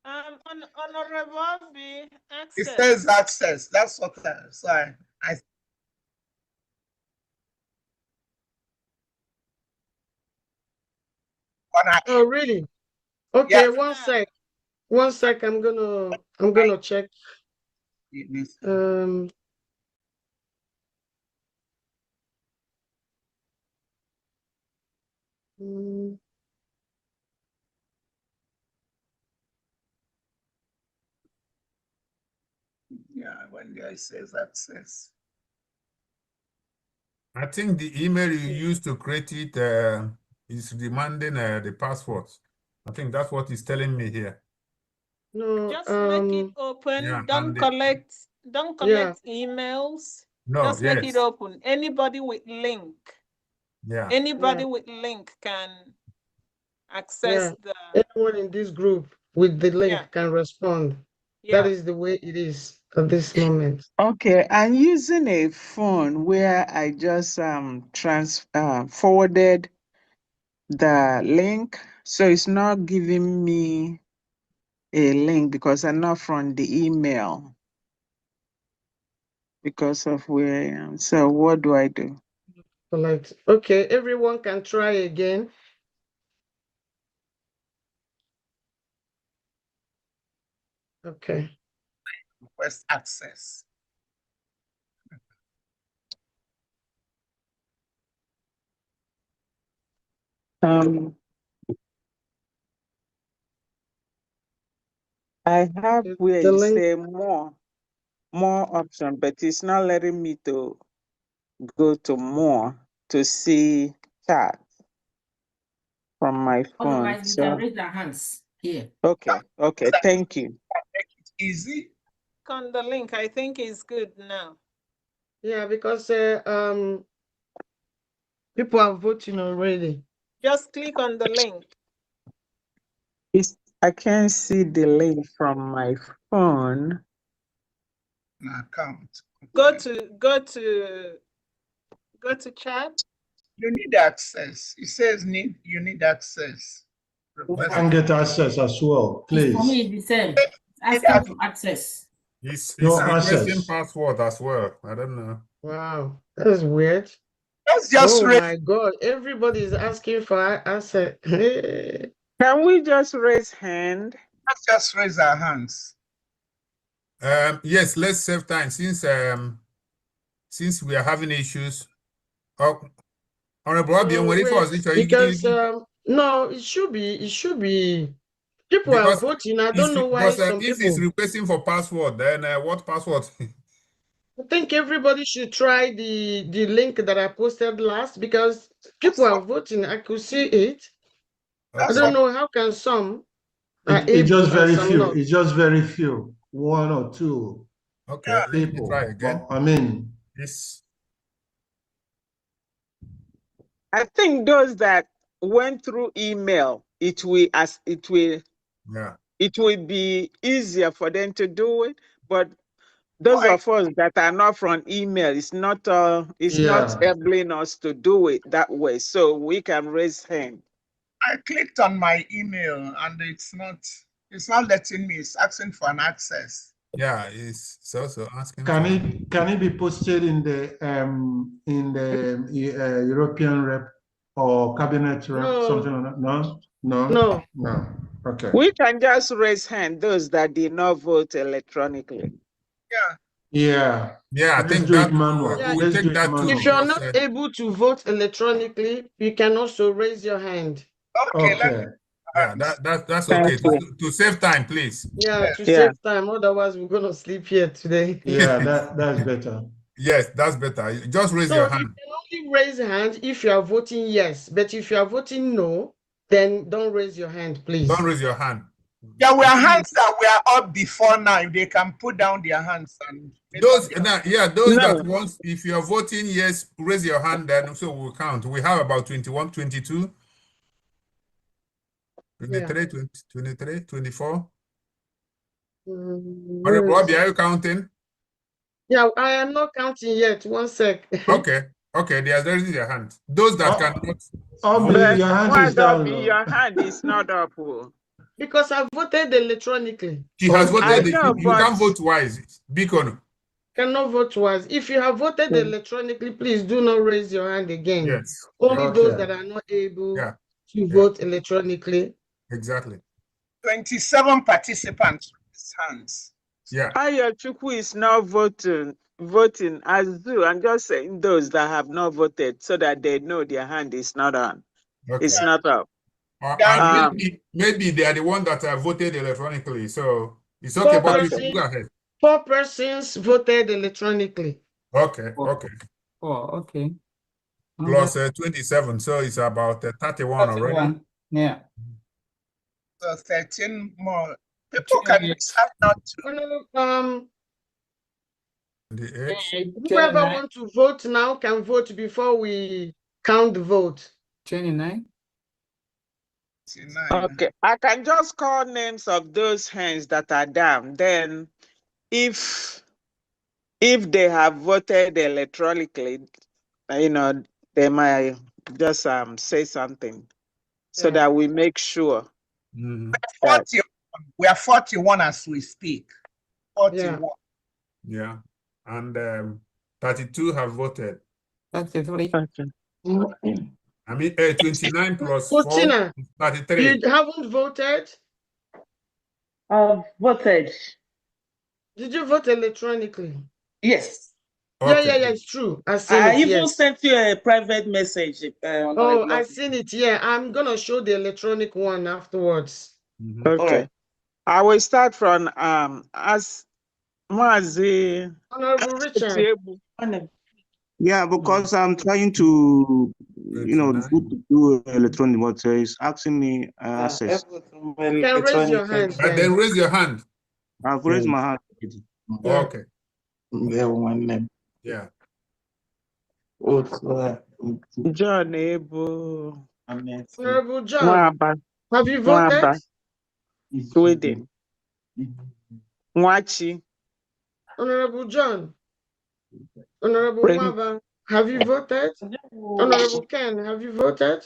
Honorable B, access. it says access. That's what I Oh, really? Okay, yeah. One sec. I'm gonna check. Yeah, when guy says access. I think the email you used to create it is demanding the password. I think that's what he's telling me here. No, just make it open. Yeah, don't collect emails. No, just make it yes. open. Anybody with link. Yeah. Anybody with link can access the. Anyone in this group with the link can respond. That is the way it is at this moment. Okay, I'm using a phone where I just forwarded the link, so it's not giving me a link because I'm not from the email because of where I am. So what do I do? Select. Okay, everyone can try again. Okay. Request access. I have where the you link. say more option, but it's not letting me to go to more to see chat from my phone. Otherwise, we can raise our hands here. Okay, thank you. Make it easy. On the link, I think is good now. Yeah, because people are voting already. Just click on the link. I can't see the link from my phone. Account. Go to chat. You need access. It says you need access. I can get access as well, please. For me, it's the same. Asking for access. He's No requesting access. password as well. I don't know. Wow, that's weird. Let's just oh my God, everybody is asking for access. Can we just raise hand? Let's just raise our hands. Yes, let's save time since we are having issues. Honorable Abi, no, it should be. People are voting. I don't know why some if people. he's requesting for password, then what password? I think everybody should try the link that I posted last because people are voting. I could see it. I don't know how can some It's just very few. It's just very few. One or two. Okay, people. Let me try again. But, I mean, yes. I think those that went through email, it will be easier for them to do it. But those of us that are not from email, it's not enabling us to do it that way. So we can raise hand. I clicked on my email and it's not letting me. It's asking for an access. Yeah, it's also asking. Can it be posted in the European rep or cabinet rep, something like that? No. Okay. We can just raise hand those that did not vote electronically. Yeah. I think that we take that too. If you're not able to vote electronically, you can also raise your hand. Okay. Yeah, that's okay. To save time, please. Yeah, to save time. Otherwise, we're gonna sleep here today. Yeah, that's better. Yes, that's better. Just raise your hand. You can only raise a hand if you are voting yes, but if you are voting no, then don't raise your hand, please. Don't raise your hand. There were hands that were up before now. If they can put down their hands and those that want, if you are voting yes, raise your hand, then so we'll count. We have about 21, 22, 23, 23, 24. Robbie, are you counting? Yeah, I am not counting yet. One sec. Okay, there's raising your hand. Those that cannot. Your hand is down. Your hand is not up. Because I voted electronically. She has voted. You can't vote twice. Beacon. Cannot vote twice. If you have voted electronically, please do not raise your hand again. Yes. Only those that are not able to vote electronically. Exactly. 27 participants raised hands. Yeah. Ayochukwu is not voting as do. I'm just saying those that have not voted so that they know their hand is not on. Okay. It's not up. And maybe they are the one that have voted electronically, so it's okay. But you can go ahead. 4 persons voted electronically. Okay, okay. Oh, okay. Plus 27, so it's about 31 already. Yeah. So 13 more. People can decide not to. Whoever wants to vote now can vote before we count the vote. 29. Okay, I can just call names of those hands that are down. Then, if they have voted electronically, you know, they might just say something so that we make sure. That we are 41 as we speak. 41. Yeah, and 32 have voted. 33. Okay. I mean, 29 plus 4 Tina, is 33. you haven't voted? Voted. Did you vote electronically? Yes. Okay. Yeah, it's true. I seen I it. even Yes. sent you a private message. Oh, I seen it. Yeah, I'm gonna show the electronic one afterwards. Okay. Right. I will start from as Mazi. Honorable Richard. Yeah, because I'm trying to, do electronic, but it's asking me access. You can raise your hand. Then raise your hand. I've raised my hand. Yeah. Okay. Yeah. John Ebo. Honorable John, have you voted? Sweden. Mwachi. Honorable John. Honorable Waba, have you voted? Honorable Ken, have you voted?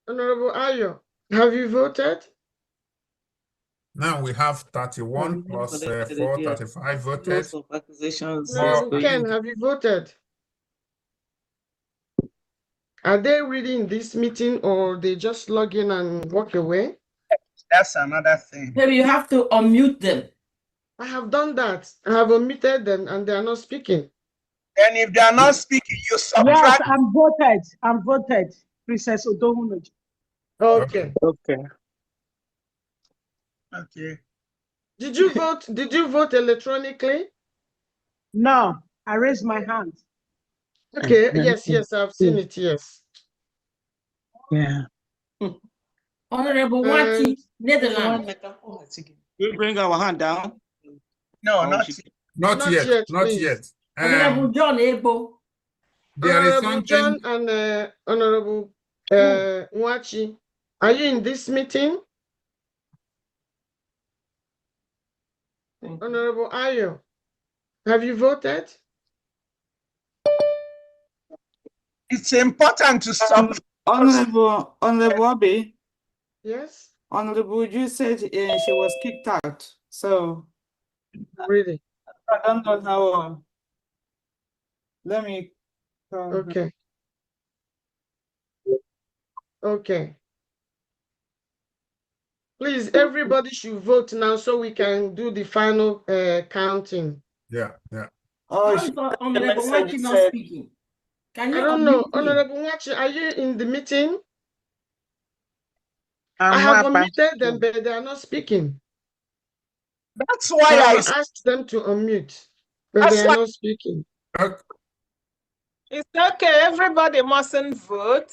Honorable Ayo, have you voted? Now we have 31 plus 4, 35 voted. Honorable Ken, have you voted? Are they really in this meeting or they just log in and walk away? That's another thing. Maybe you have to unmute them. I have done that. I have unmuted them and they are not speaking. And if they are not speaking, you subtract. Yes, I'm voted. I'm voted. Princess Odohunoji. Okay. Okay. Okay. Did you vote? Did you vote electronically? No, I raised my hand. Okay. Yes, I've seen it. Yes. Yeah. Honorable Wati, Netherlands. We bring our hand down. No, not yet. Not please. yet. Honorable John Ebo. There is Honorable John and Honorable Nwachi, are you in this meeting? Honorable Ayo, have you voted? It's important to stop. Honorable Obi. Yes. Honorable, you said she was kicked out. So really, I don't know how. Let me. Okay. Okay. Please, everybody should vote now so we can do the final counting. Yeah. Oh, Honorable Wati not speaking. Can you? I don't know. Honorable Nwachi, are you in the meeting? I have unmuted them, but they are not speaking. That's why I asked them to unmute, but they are not speaking. It's okay. Everybody mustn't vote.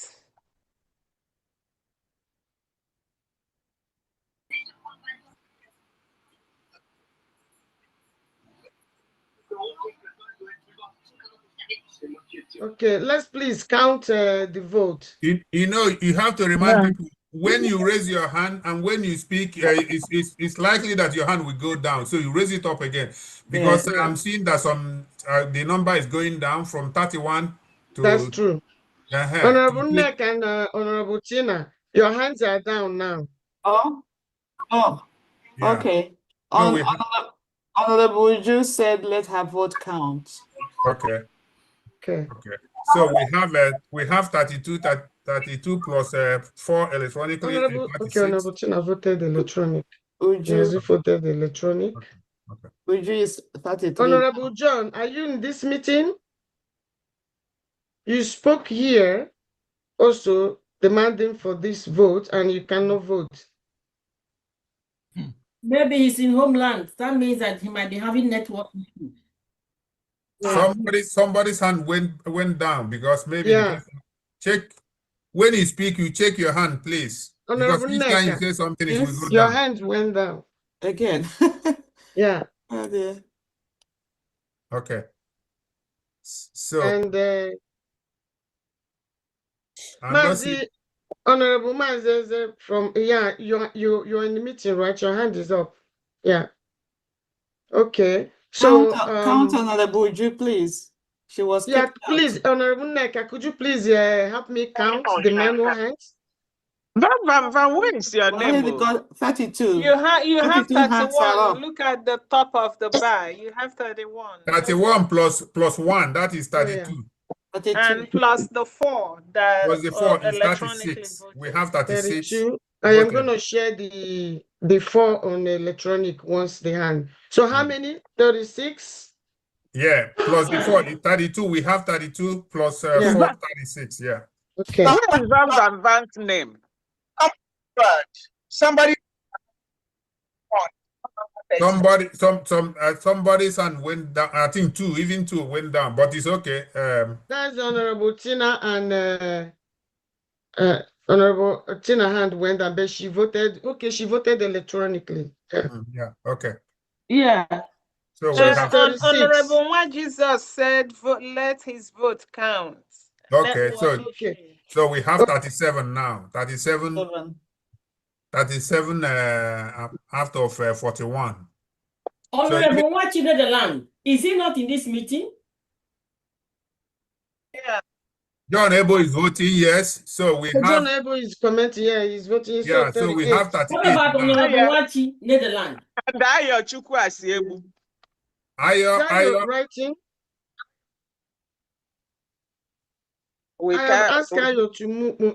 Okay, let's please count the vote. You know, you have to remind people when you raise your hand and when you speak, it's likely that your hand will go down. So you raise it up again because I'm seeing that some the number is going down from 31 to. That's true. Honorable Neck and Honorable Tina, your hands are down now. Okay. Honorable Ju said let her vote count. Okay. So we have 32 32 plus 4 electronically. Honorable, 36. okay, Honorable Tina voted electronic. Uju, Yes, he voted electronic. Okay. Uju is 33. Honorable John, are you in this meeting? You spoke here also demanding for this vote and you cannot vote. Maybe he's in homeland. That means that he might be having network issues. Somebody's hand went down because maybe the person check when you speak, you check your hand, please. Honorable because each time you Neka, say something, it will go your down. hand went down. Again. Yeah. Oh dear. Okay. So And I'm not seeing. Mazi, Honorable Mazi from you're in the meeting, right? Your hand is up. Yeah. Okay. So Count Honorable Uju, please. She was yeah, kicked please, out. Honorable Neka, could you please help me count the manual hands? Where is your name? Only got 32. You have 32 hands are 31. up. Look at the top of the bar. You have 31. 31 plus 1, that is 32. And plus the 4 that Plus the 4 is electronically 36. voted. We have 36. 32. I am going to share the 4 on electronic once the hand. So how many? 36? Yeah, plus the 4 is 32. We have 32 plus 4, 36. Yeah. Okay. Where is Van Van's name? Somebody. Somebody's hand went down. I think 2, even 2 went down, but it's okay. That's Honorable Tina and Honorable Tina hand went down, but she voted. Okay, she voted electronically. Yeah. Okay. Yeah. So we have Honorable One Jesus said, let his vote count. Okay. So we have 37 now. 37. 37 out of 41. Honorable Wachi Netherland, is he not in this meeting? Yeah. John Ebo is voting yes. So we have. John Ebo is commenting. Yeah, he's voting. Yeah. So we have 38. What about Honorable Wachi Netherland? And Ayo Chukwu Asiebu. Ayo writing. I have asked Ayo to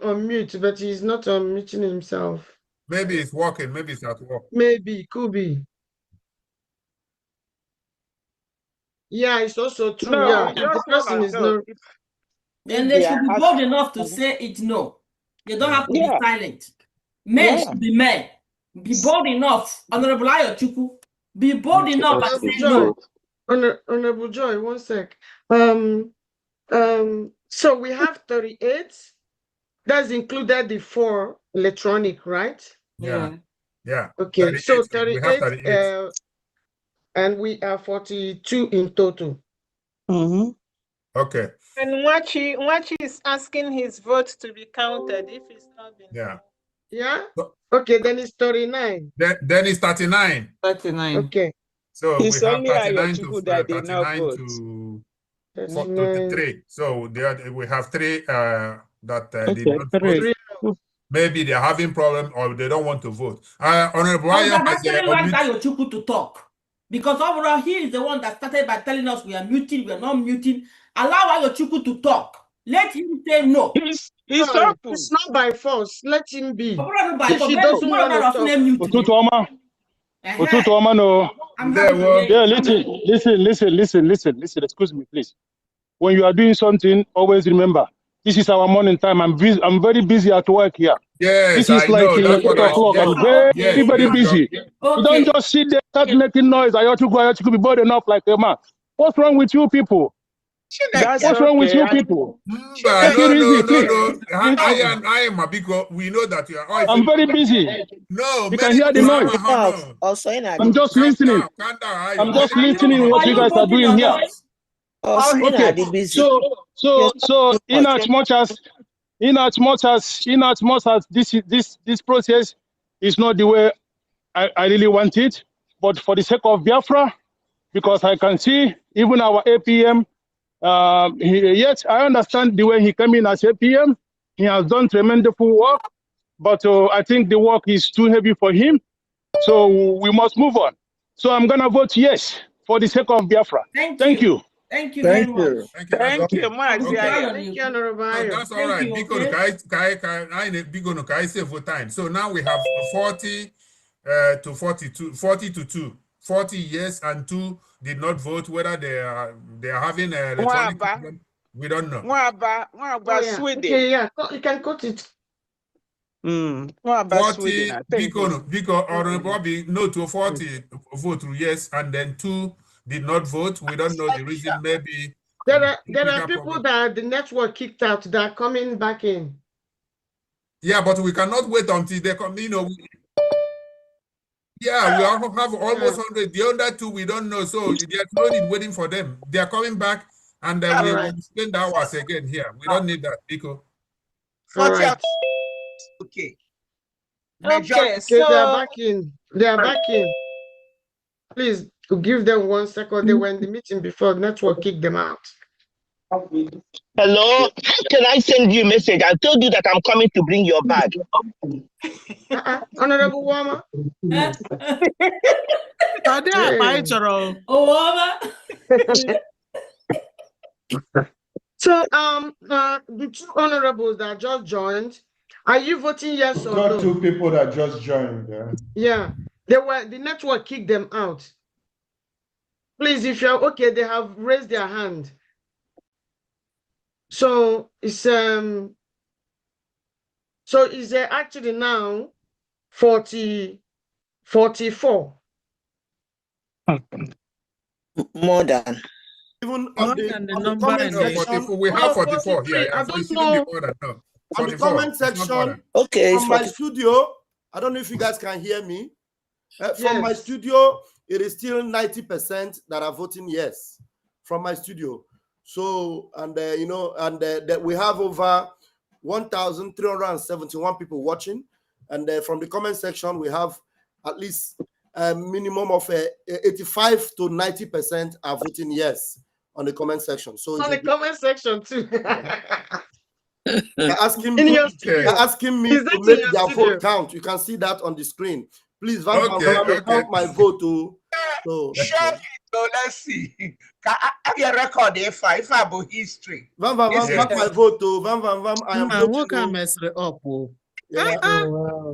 unmute, but he's not unmuting himself. Maybe it's working. Maybe it's at work. Maybe, could be. Yeah, it's also true. No, yeah, if the person is not. Then they should be bold enough to say it no. They don't have to be silent. Men should be men. Be bold enough. Honorable Ayo Chukwu. Be bold enough and say no. Honorable Joy, 1 sec. So we have 38. That's included the 4 electronic, right? Yeah. Yeah. Okay, so 38, we have 38. And we are 42 in total. Okay. And Wachi is asking his vote to be counted if it's not been. Yeah. Okay, then it's 39. Then it's 39. 39. Okay. So it's we have only 39 to that 39 to 43. So we have 3 that did not vote. Maybe they're having problem or they don't want to vote. Honorable Ryan has Ayo Chukwu to talk. Because overall, he is the one that started by telling us we are muting, we are not muting. Allow Ayo Chukwu to talk. Let him say no. It's not by force. Let him be. If he doesn't want to talk. Yeah, listen. Excuse me, please. When you are doing something, always remember, this is our morning time. I'm very busy at work here. Yes, this is like 8 o'clock. I'm very busy. You don't just sit there, start making noise. I ought to be bored enough like a man. What's wrong with you people? What's wrong with you people? No. I am a big. We know that you are. I'm very busy. No, you can hear the noise. I'm just listening. I'm just listening what you guys are doing here. Okay. So in as much as this process is not the way I really want it, but for the sake of Biafra, because I can see even our APM. Yes, I understand the way he came in as APM. He has done tremendous work, but I think the work is too heavy for him. So we must move on. So I'm gonna vote yes for the sake of Biafra. Thank you. Thank you very much. Thank you. Thank you, Okay. Thank you, Honorable No, Ayo. that's all right. Save for time. So now we have 40 to 42, 40 to 2. 40 yes and 2 did not vote. Whether they are having an electronic problem, we don't know. Sweden. Okay, yeah, you can cut it. 40 because Honorable no to 40 vote yes, and then 2 did not vote. We don't know the reason. Maybe there are people that the network kicked out that are coming back in. Yeah, but we cannot wait until they come. You know, yeah, we have almost 100. The other 2 we don't know, so there's no need waiting for them. They are coming back, and we will spend hours again here. We don't need that, Pico. All right. Okay. Okay, so they are back in. They are back in. Please give them 1 second. They were in the meeting before network kicked them out. Hello, can I send you a message? I told you that I'm coming to bring your bag. Honorable Wama. So the 2 honorables that just joined, are you voting yes or no? Got 2 people that just joined. Yeah, the network kicked them out. Please, if you're okay, they have raised their hand. So it's actually now 44. More than. Even on the comment section, we have 44 here. I don't know. On the comment section, okay, from my studio, I don't know if you guys can hear me. From my studio, it is still 90% that are voting yes from my studio. So, and that we have over 1,371 people watching, and from the comment section, we have at least a minimum of 85 to 90% are voting yes on the comment section. So on the comment section too. They're asking me to make their vote count. You can see that on the screen. Please, count my vote too. So let's see. I get record if I have history. Count my vote too. I am voting.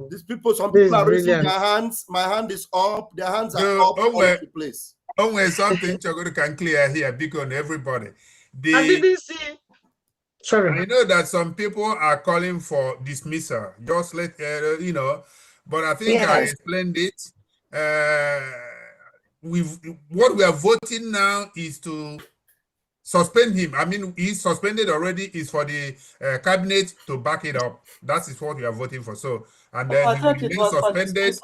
These people, some people are raising their hands. My hand is up. Their hands are up all over the place. Only something Chogodo can clear here because everybody. I didn't see. Sorry. I know that some people are calling for dismissal. Just let but I think I explained it. What we are voting now is to suspend him. I mean, he's suspended already. Is for the cabinet to back it up. That is what we are voting for. So, and then he will remain suspended.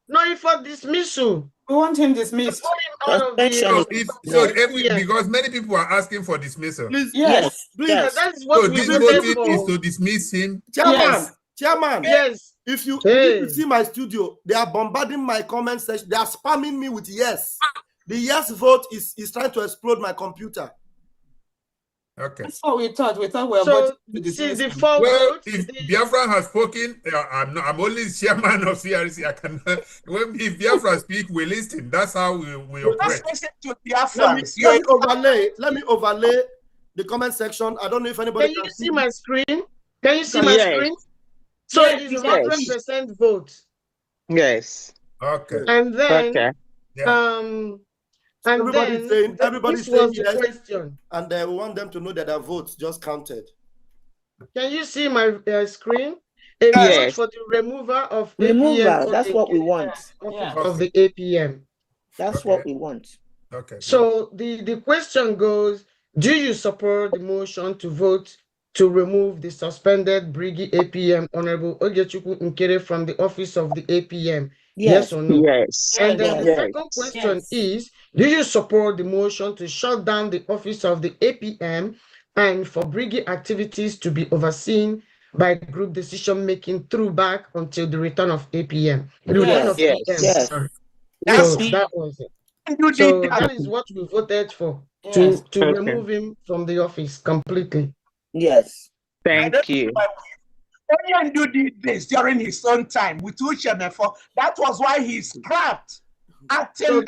No, it's for dismissal. We want him dismissed. Because many people are asking for dismissal. Please, yes. That is what this voting is to dismiss him. Chairman. Yes. If you see my studio, they are bombarding my comment section. They are spamming me with yes. The yes vote is trying to explode my computer. Okay. That's what we thought. We thought we were voting to dismiss him. If Biafran has spoken, I'm only chairman of CRC. I can. If Biafran speak, we listen. That's how we operate. Let me overlay the comment section. I don't know if anybody can see my screen. Can you see my screen? So it is 100% vote. Yes. Okay. And then and everybody's then everybody's saying yes, question. And we want them to know that their votes just counted. Can you see my screen? A vote for the removal of APM. That's what we want. Of the APM. That's what we want. Okay. So the question goes: do you support the motion to vote to remove the suspended BRGIE APM Honorable Ogechukwu Nkere from the office of the APM? Yes or no? Yes. And then the second question is, do you support the motion to shut down the office of the APM and for BRGIE activities to be overseen by group decision making through BAC until the return of APM? The return of APM. Yes. So that was it. So that is what we voted for, to remove him from the office completely. Yes. Thank you. Onyendu did this during his own time with Uchemefo. That was why he scrapped acting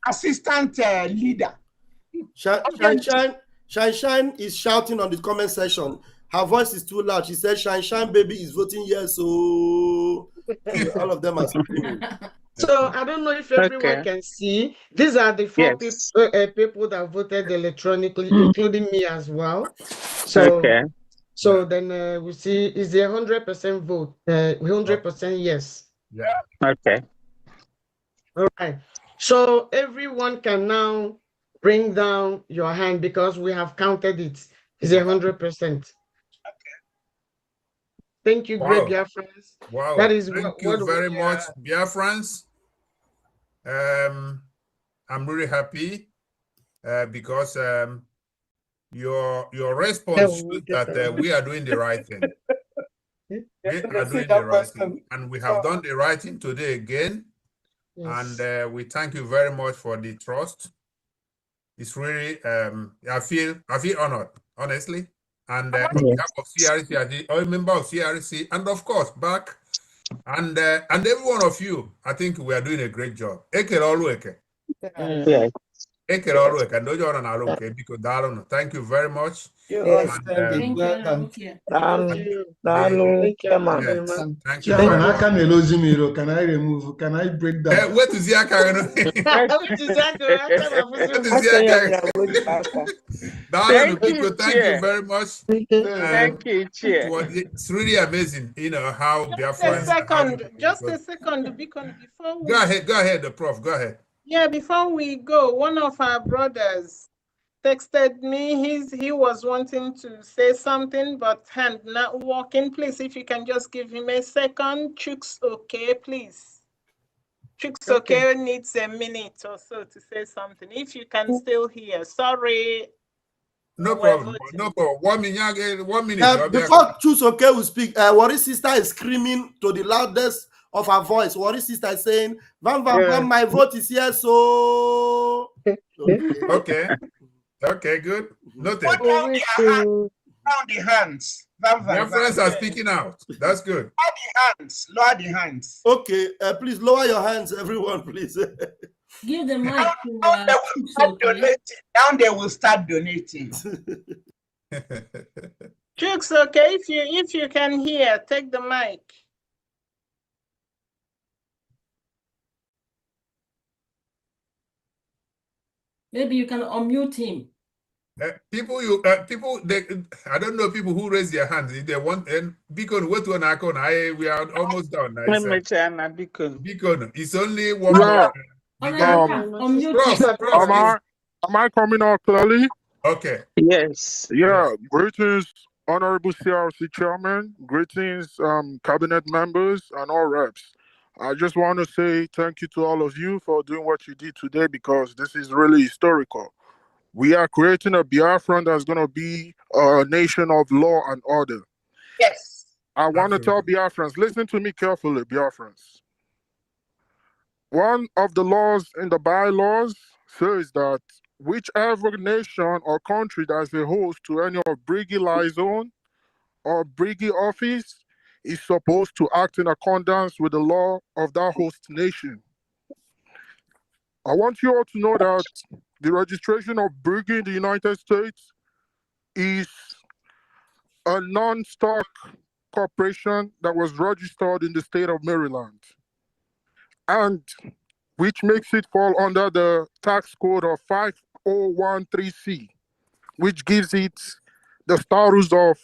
assistant leader. Shine is shouting on the comment section. Her voice is too loud. She said, Shine baby is voting yes. So all of them are screaming. So I don't know if everyone can see. These are the four people that voted electronically, including me as well. So, then we see is a 100% vote, 100% yes. Yeah. Okay. All right. So everyone can now bring down your hand because we have counted it. It's 100%. Thank you, great Biafrans. Wow. That is Thank you very much, Biafrans. I'm really happy because your response shows that we are doing the right thing. We are doing the right thing, and we have done the right thing today again. Yes. And we thank you very much for the trust. It's really I feel honored, honestly. And on behalf of CRC, I'm a member of CRC, and of course BAC, and every one of you, I think we are doing a great job. Thank you very much. Yes, thank you. Can I remove? Can I break down? What is Thank you very much. Thank you, Chair. It's really amazing, you know, how Biafrans. Just a second, Beacon, before we... Go ahead, the Prof. Go ahead. Yeah, before we go, one of our brothers texted me. He was wanting to say something, but hand not working. Please, if you can just give him a second. Chooks, okay, please. Chooks, okay, needs a minute or so to say something. If you can still hear, sorry. No problem. No problem. 1 minute. 1 minute. Before Chooks, okay, will speak. Worry's sister is screaming to the loudest of her voice. Worry's sister is saying, "Van, my vote is here." So okay. Okay, good. Noted. Down the hands. Your friends are speaking out. That's good. Lower the hands. Okay, please lower your hands, everyone, please. Give the mic Now they will start donating. Chooks, okay, if you can hear, take the mic. Maybe you can unmute him. People, I don't know people who raise their hands. If they want, and Beacon, what one icon? We are almost done. Beacon, it's only one more. Am I coming out clearly? Okay. Yes. Yeah. Greetings, Honorable CRC Chairman. Greetings, Cabinet members and all reps. I just want to say thank you to all of you for doing what you did today because this is really historical. We are creating a Biafran that's going to be a nation of law and order. Yes. I want to tell Biafrans, listen to me carefully, Biafrans. One of the laws in the bylaws says that whichever nation or country that is a host to any of BRGIE liaison or BRGIE office is supposed to act in accordance with the law of that host nation. I want you all to know that the registration of BRGIE in the United States is a non-stock corporation that was registered in the state of Maryland, and which makes it fall under the tax code of 5013C, which gives it the status of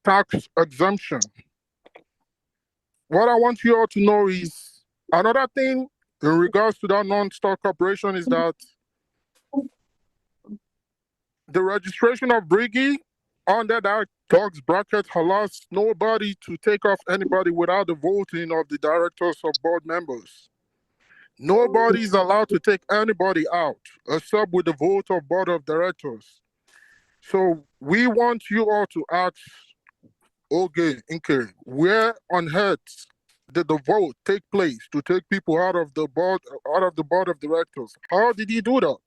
tax exemption. What I want you all to know is another thing in regards to that non-stock corporation is that the registration of BRGIE under that tax bracket allows nobody to take off anybody without the voting of the directors or board members. Nobody is allowed to take anybody out except with the vote of board of directors. So we want you all to ask, okay, where on earth did the vote take place to take people out of the board of directors? How did he do that?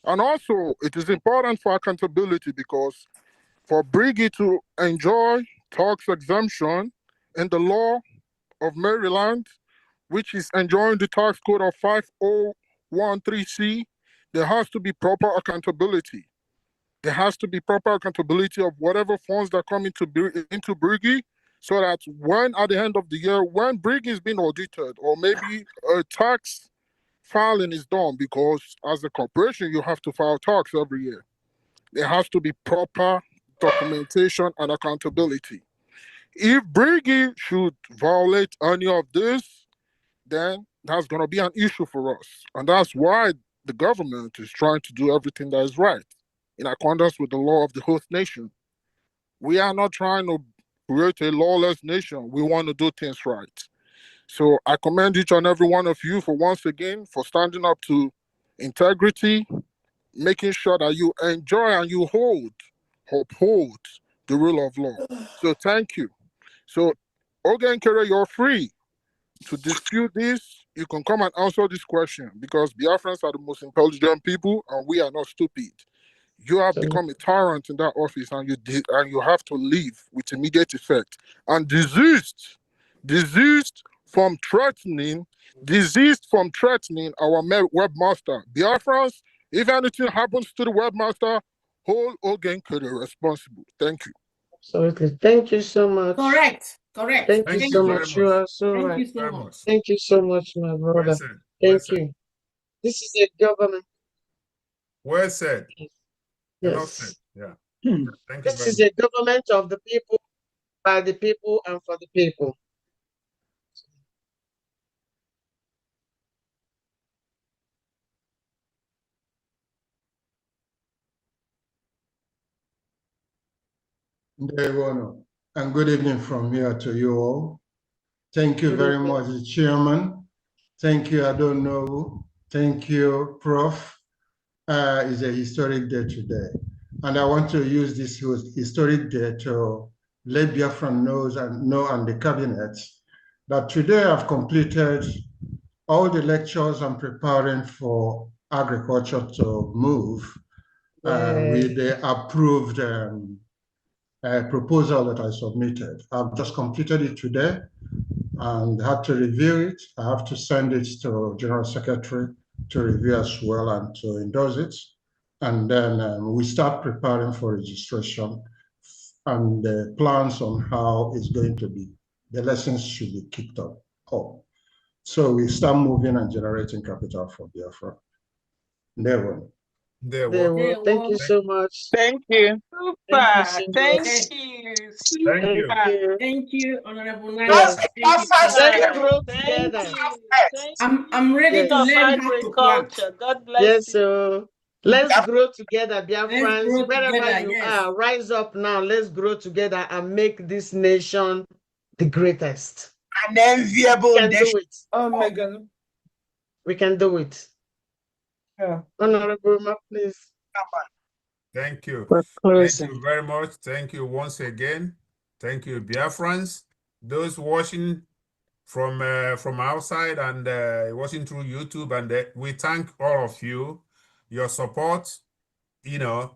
And also, it is important for accountability because for BRGIE to enjoy tax exemption in the law of Maryland, which is enjoying the tax code of 1.3c, there has to be proper accountability. There has to be proper accountability of whatever funds that come into BRGIE, so that when at the end of the year, when BRGIE is being audited, or maybe a tax filing is done, because as a corporation, you have to file tax every year. There has to be proper documentation and accountability. If BRGIE should violate any of this, then that's going to be an issue for us. And that's why the government is trying to do everything that is right, in accordance with the law of the host nation. We are not trying to create a lawless nation. We want to do things right. So I commend each and every one of you for once again for standing up to integrity, making sure that you enjoy and you uphold the rule of law. So thank you. So Ogenkere, you're free to dispute this. You can come and answer this question, because Biafrans are the most intelligent people and we are not stupid. You have become a tyrant in that office, and you have to leave with immediate effect, and desist from threatening our webmaster. Biafrans, if anything happens to the webmaster, hold Ogenkere responsible. Thank you. Absolutely. Thank you so much. Correct. Thank you so much. You are so Thank right. you so much. Thank you so much, my brother. Well said. Thank you. This is a government. Well said. Yes. Said. Yeah. Thank you This very is much. a government of the people, by the people, and for the people. And good evening from here to you all. Thank you very much, Chairman. Thank you, I don't know. Thank you, Prof. It's a historic day today. And I want to use this historic day to let Biafran know and the cabinet that today I've completed all the lectures I'm preparing for agriculture to move with the approved proposal that I submitted. I've just completed it today and had to review it. I have to send it to General Secretary to review as well and to endorse it. And then we start preparing for registration and the plans on how it's going to be. The lessons should be kicked up. So we start moving and generating capital for Biafra. There we go. Thank you so much. Thank you. Super. Thank you. Thank you, Honorable Yes. Let's grow Thank together. you. I'm ready to Of learn how to plant. agriculture. God bless Yes, you. so let's grow together, Biafrans. grow Wherever together, you yes. are, rise up now. Let's grow together and make this nation the greatest. An enviable We can nation. do it. Oh my God. We can do it. Yeah. Honorable Ma, please. Thank you. For Thank closing. you very much. Thank you once again. Thank you, Biafrans. Those watching from outside and watching through YouTube, and we thank all of you. Your support,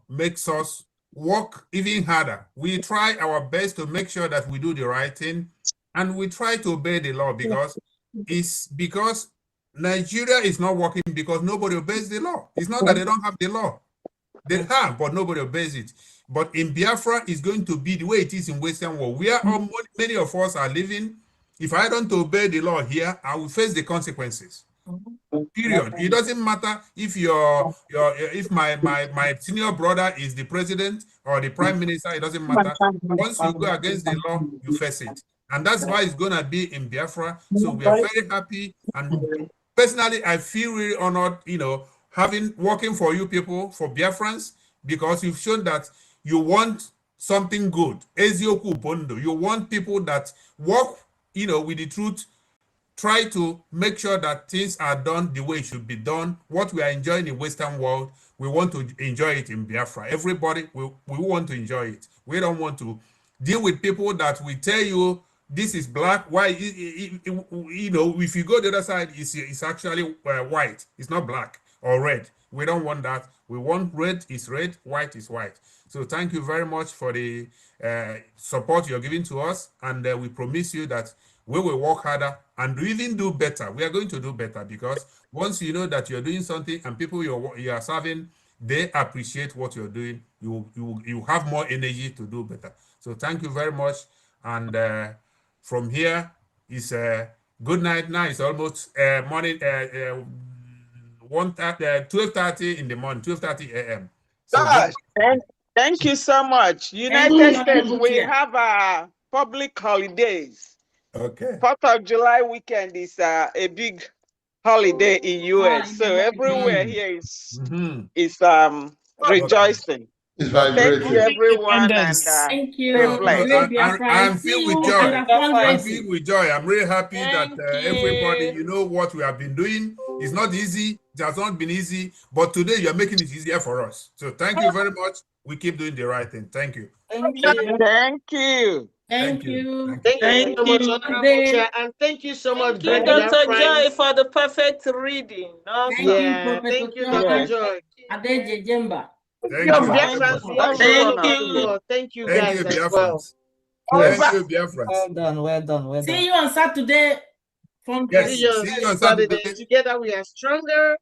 makes us work even harder. We try our best to make sure that we do the right thing, and we try to obey the law, because Nigeria is not working because nobody obeys the law. It's not that they don't have the law. They have, but nobody obeys it. But in Biafra, it's going to be the way it is in Western world, where many of us are living. If I don't obey the law here, I will face the consequences. Period. It doesn't matter if if my senior brother is the president or the prime minister. It doesn't matter. Once you go against the law, you face it, and that's why it's gonna be in Biafra. So we are very happy, and personally, I feel really honored, working for you people, for Biafrans, because you've shown that you want something good. Ezioku Bondo. You want people that work, with the truth, try to make sure that things are done the way it should be done. What we are enjoying in Western world, we want to enjoy it in Biafra. Everybody, we want to enjoy it. We don't want to deal with people that will tell you this is black. Why? If you go the other side, it's actually white. It's not black or red. We don't want that. We want red is red, white is white. So thank you very much for the support you're giving to us, and we promise you that we will work harder and even do better. We are going to do better because once you know that you're doing something and people you are serving, they appreciate what you're doing, you have more energy to do better. So thank you very much. And from here is good night. Now it's almost morning, 12:30 in the morning, 12:30 a.m. So thank you so much. United States, we have public holidays. Okay. 4th of July weekend is a big holiday in US. So everywhere here is rejoicing. It's Thank you, everyone, and thank you. stay blessed. I'm filled with joy. I'm filled with joy. I'm really happy Thank that you. everybody, you know what we have been doing. It's not easy. It has not been easy. But today you're making it easier for us. So thank you very much. We keep doing the right thing. Thank you. Thank you. Thank you. Thank you so much, Honorable Chair, and thank you so much, Thank you, Dr. Joy, for the perfect reading. Thank you, Dr. Joy. Thank Thank you. you. Thank you guys as well. Thank you, Biafrans. Well done, well done, well done. See you on Saturday. Yes, See you on Saturday. Together we are stronger.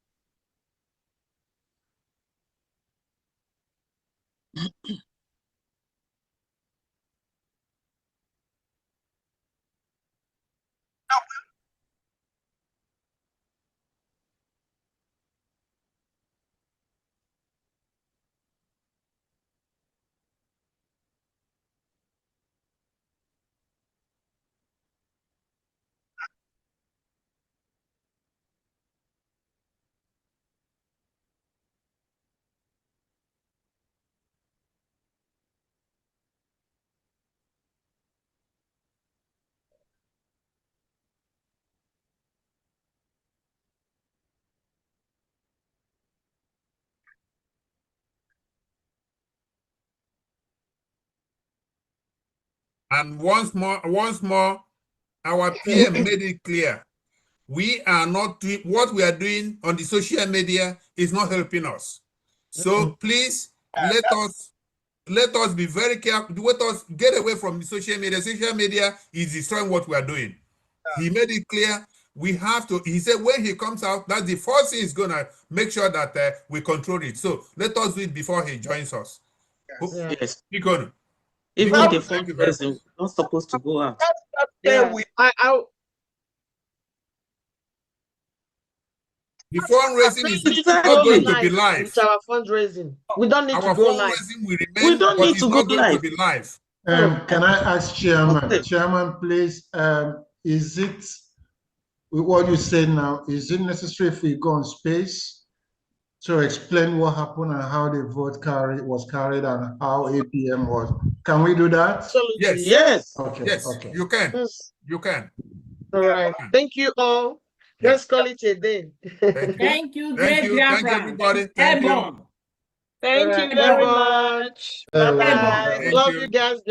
And once more, our PM made it clear. We are not doing what we are doing on the social media is not helping us. So please let us be very careful. Let us get away from the social media. Social media is destroying what we are doing. He made it clear. We have to. He said when he comes out, that's the first thing he's gonna make sure that we control it. So let us do it before he joins us. Yes. Even the fundraising, not supposed to go out. The fundraising is not going to be live. It's our fundraising. We don't need to Our go live. fundraising will remain, but it's not going to be live. Can I ask Chairman? Chairman, please, is it, with what you say now, is it necessary if we go on space to explain what happened and how the vote was carried and how APM was? Can we do that? Absolutely. Yes. Okay. Yes. Okay. You can. Yes. You can. All right. Thank you all. Let's call it a day. Thank you. Thank you. Thank you, everybody. Thank you. Thank you very much. Bye-bye. Love you guys.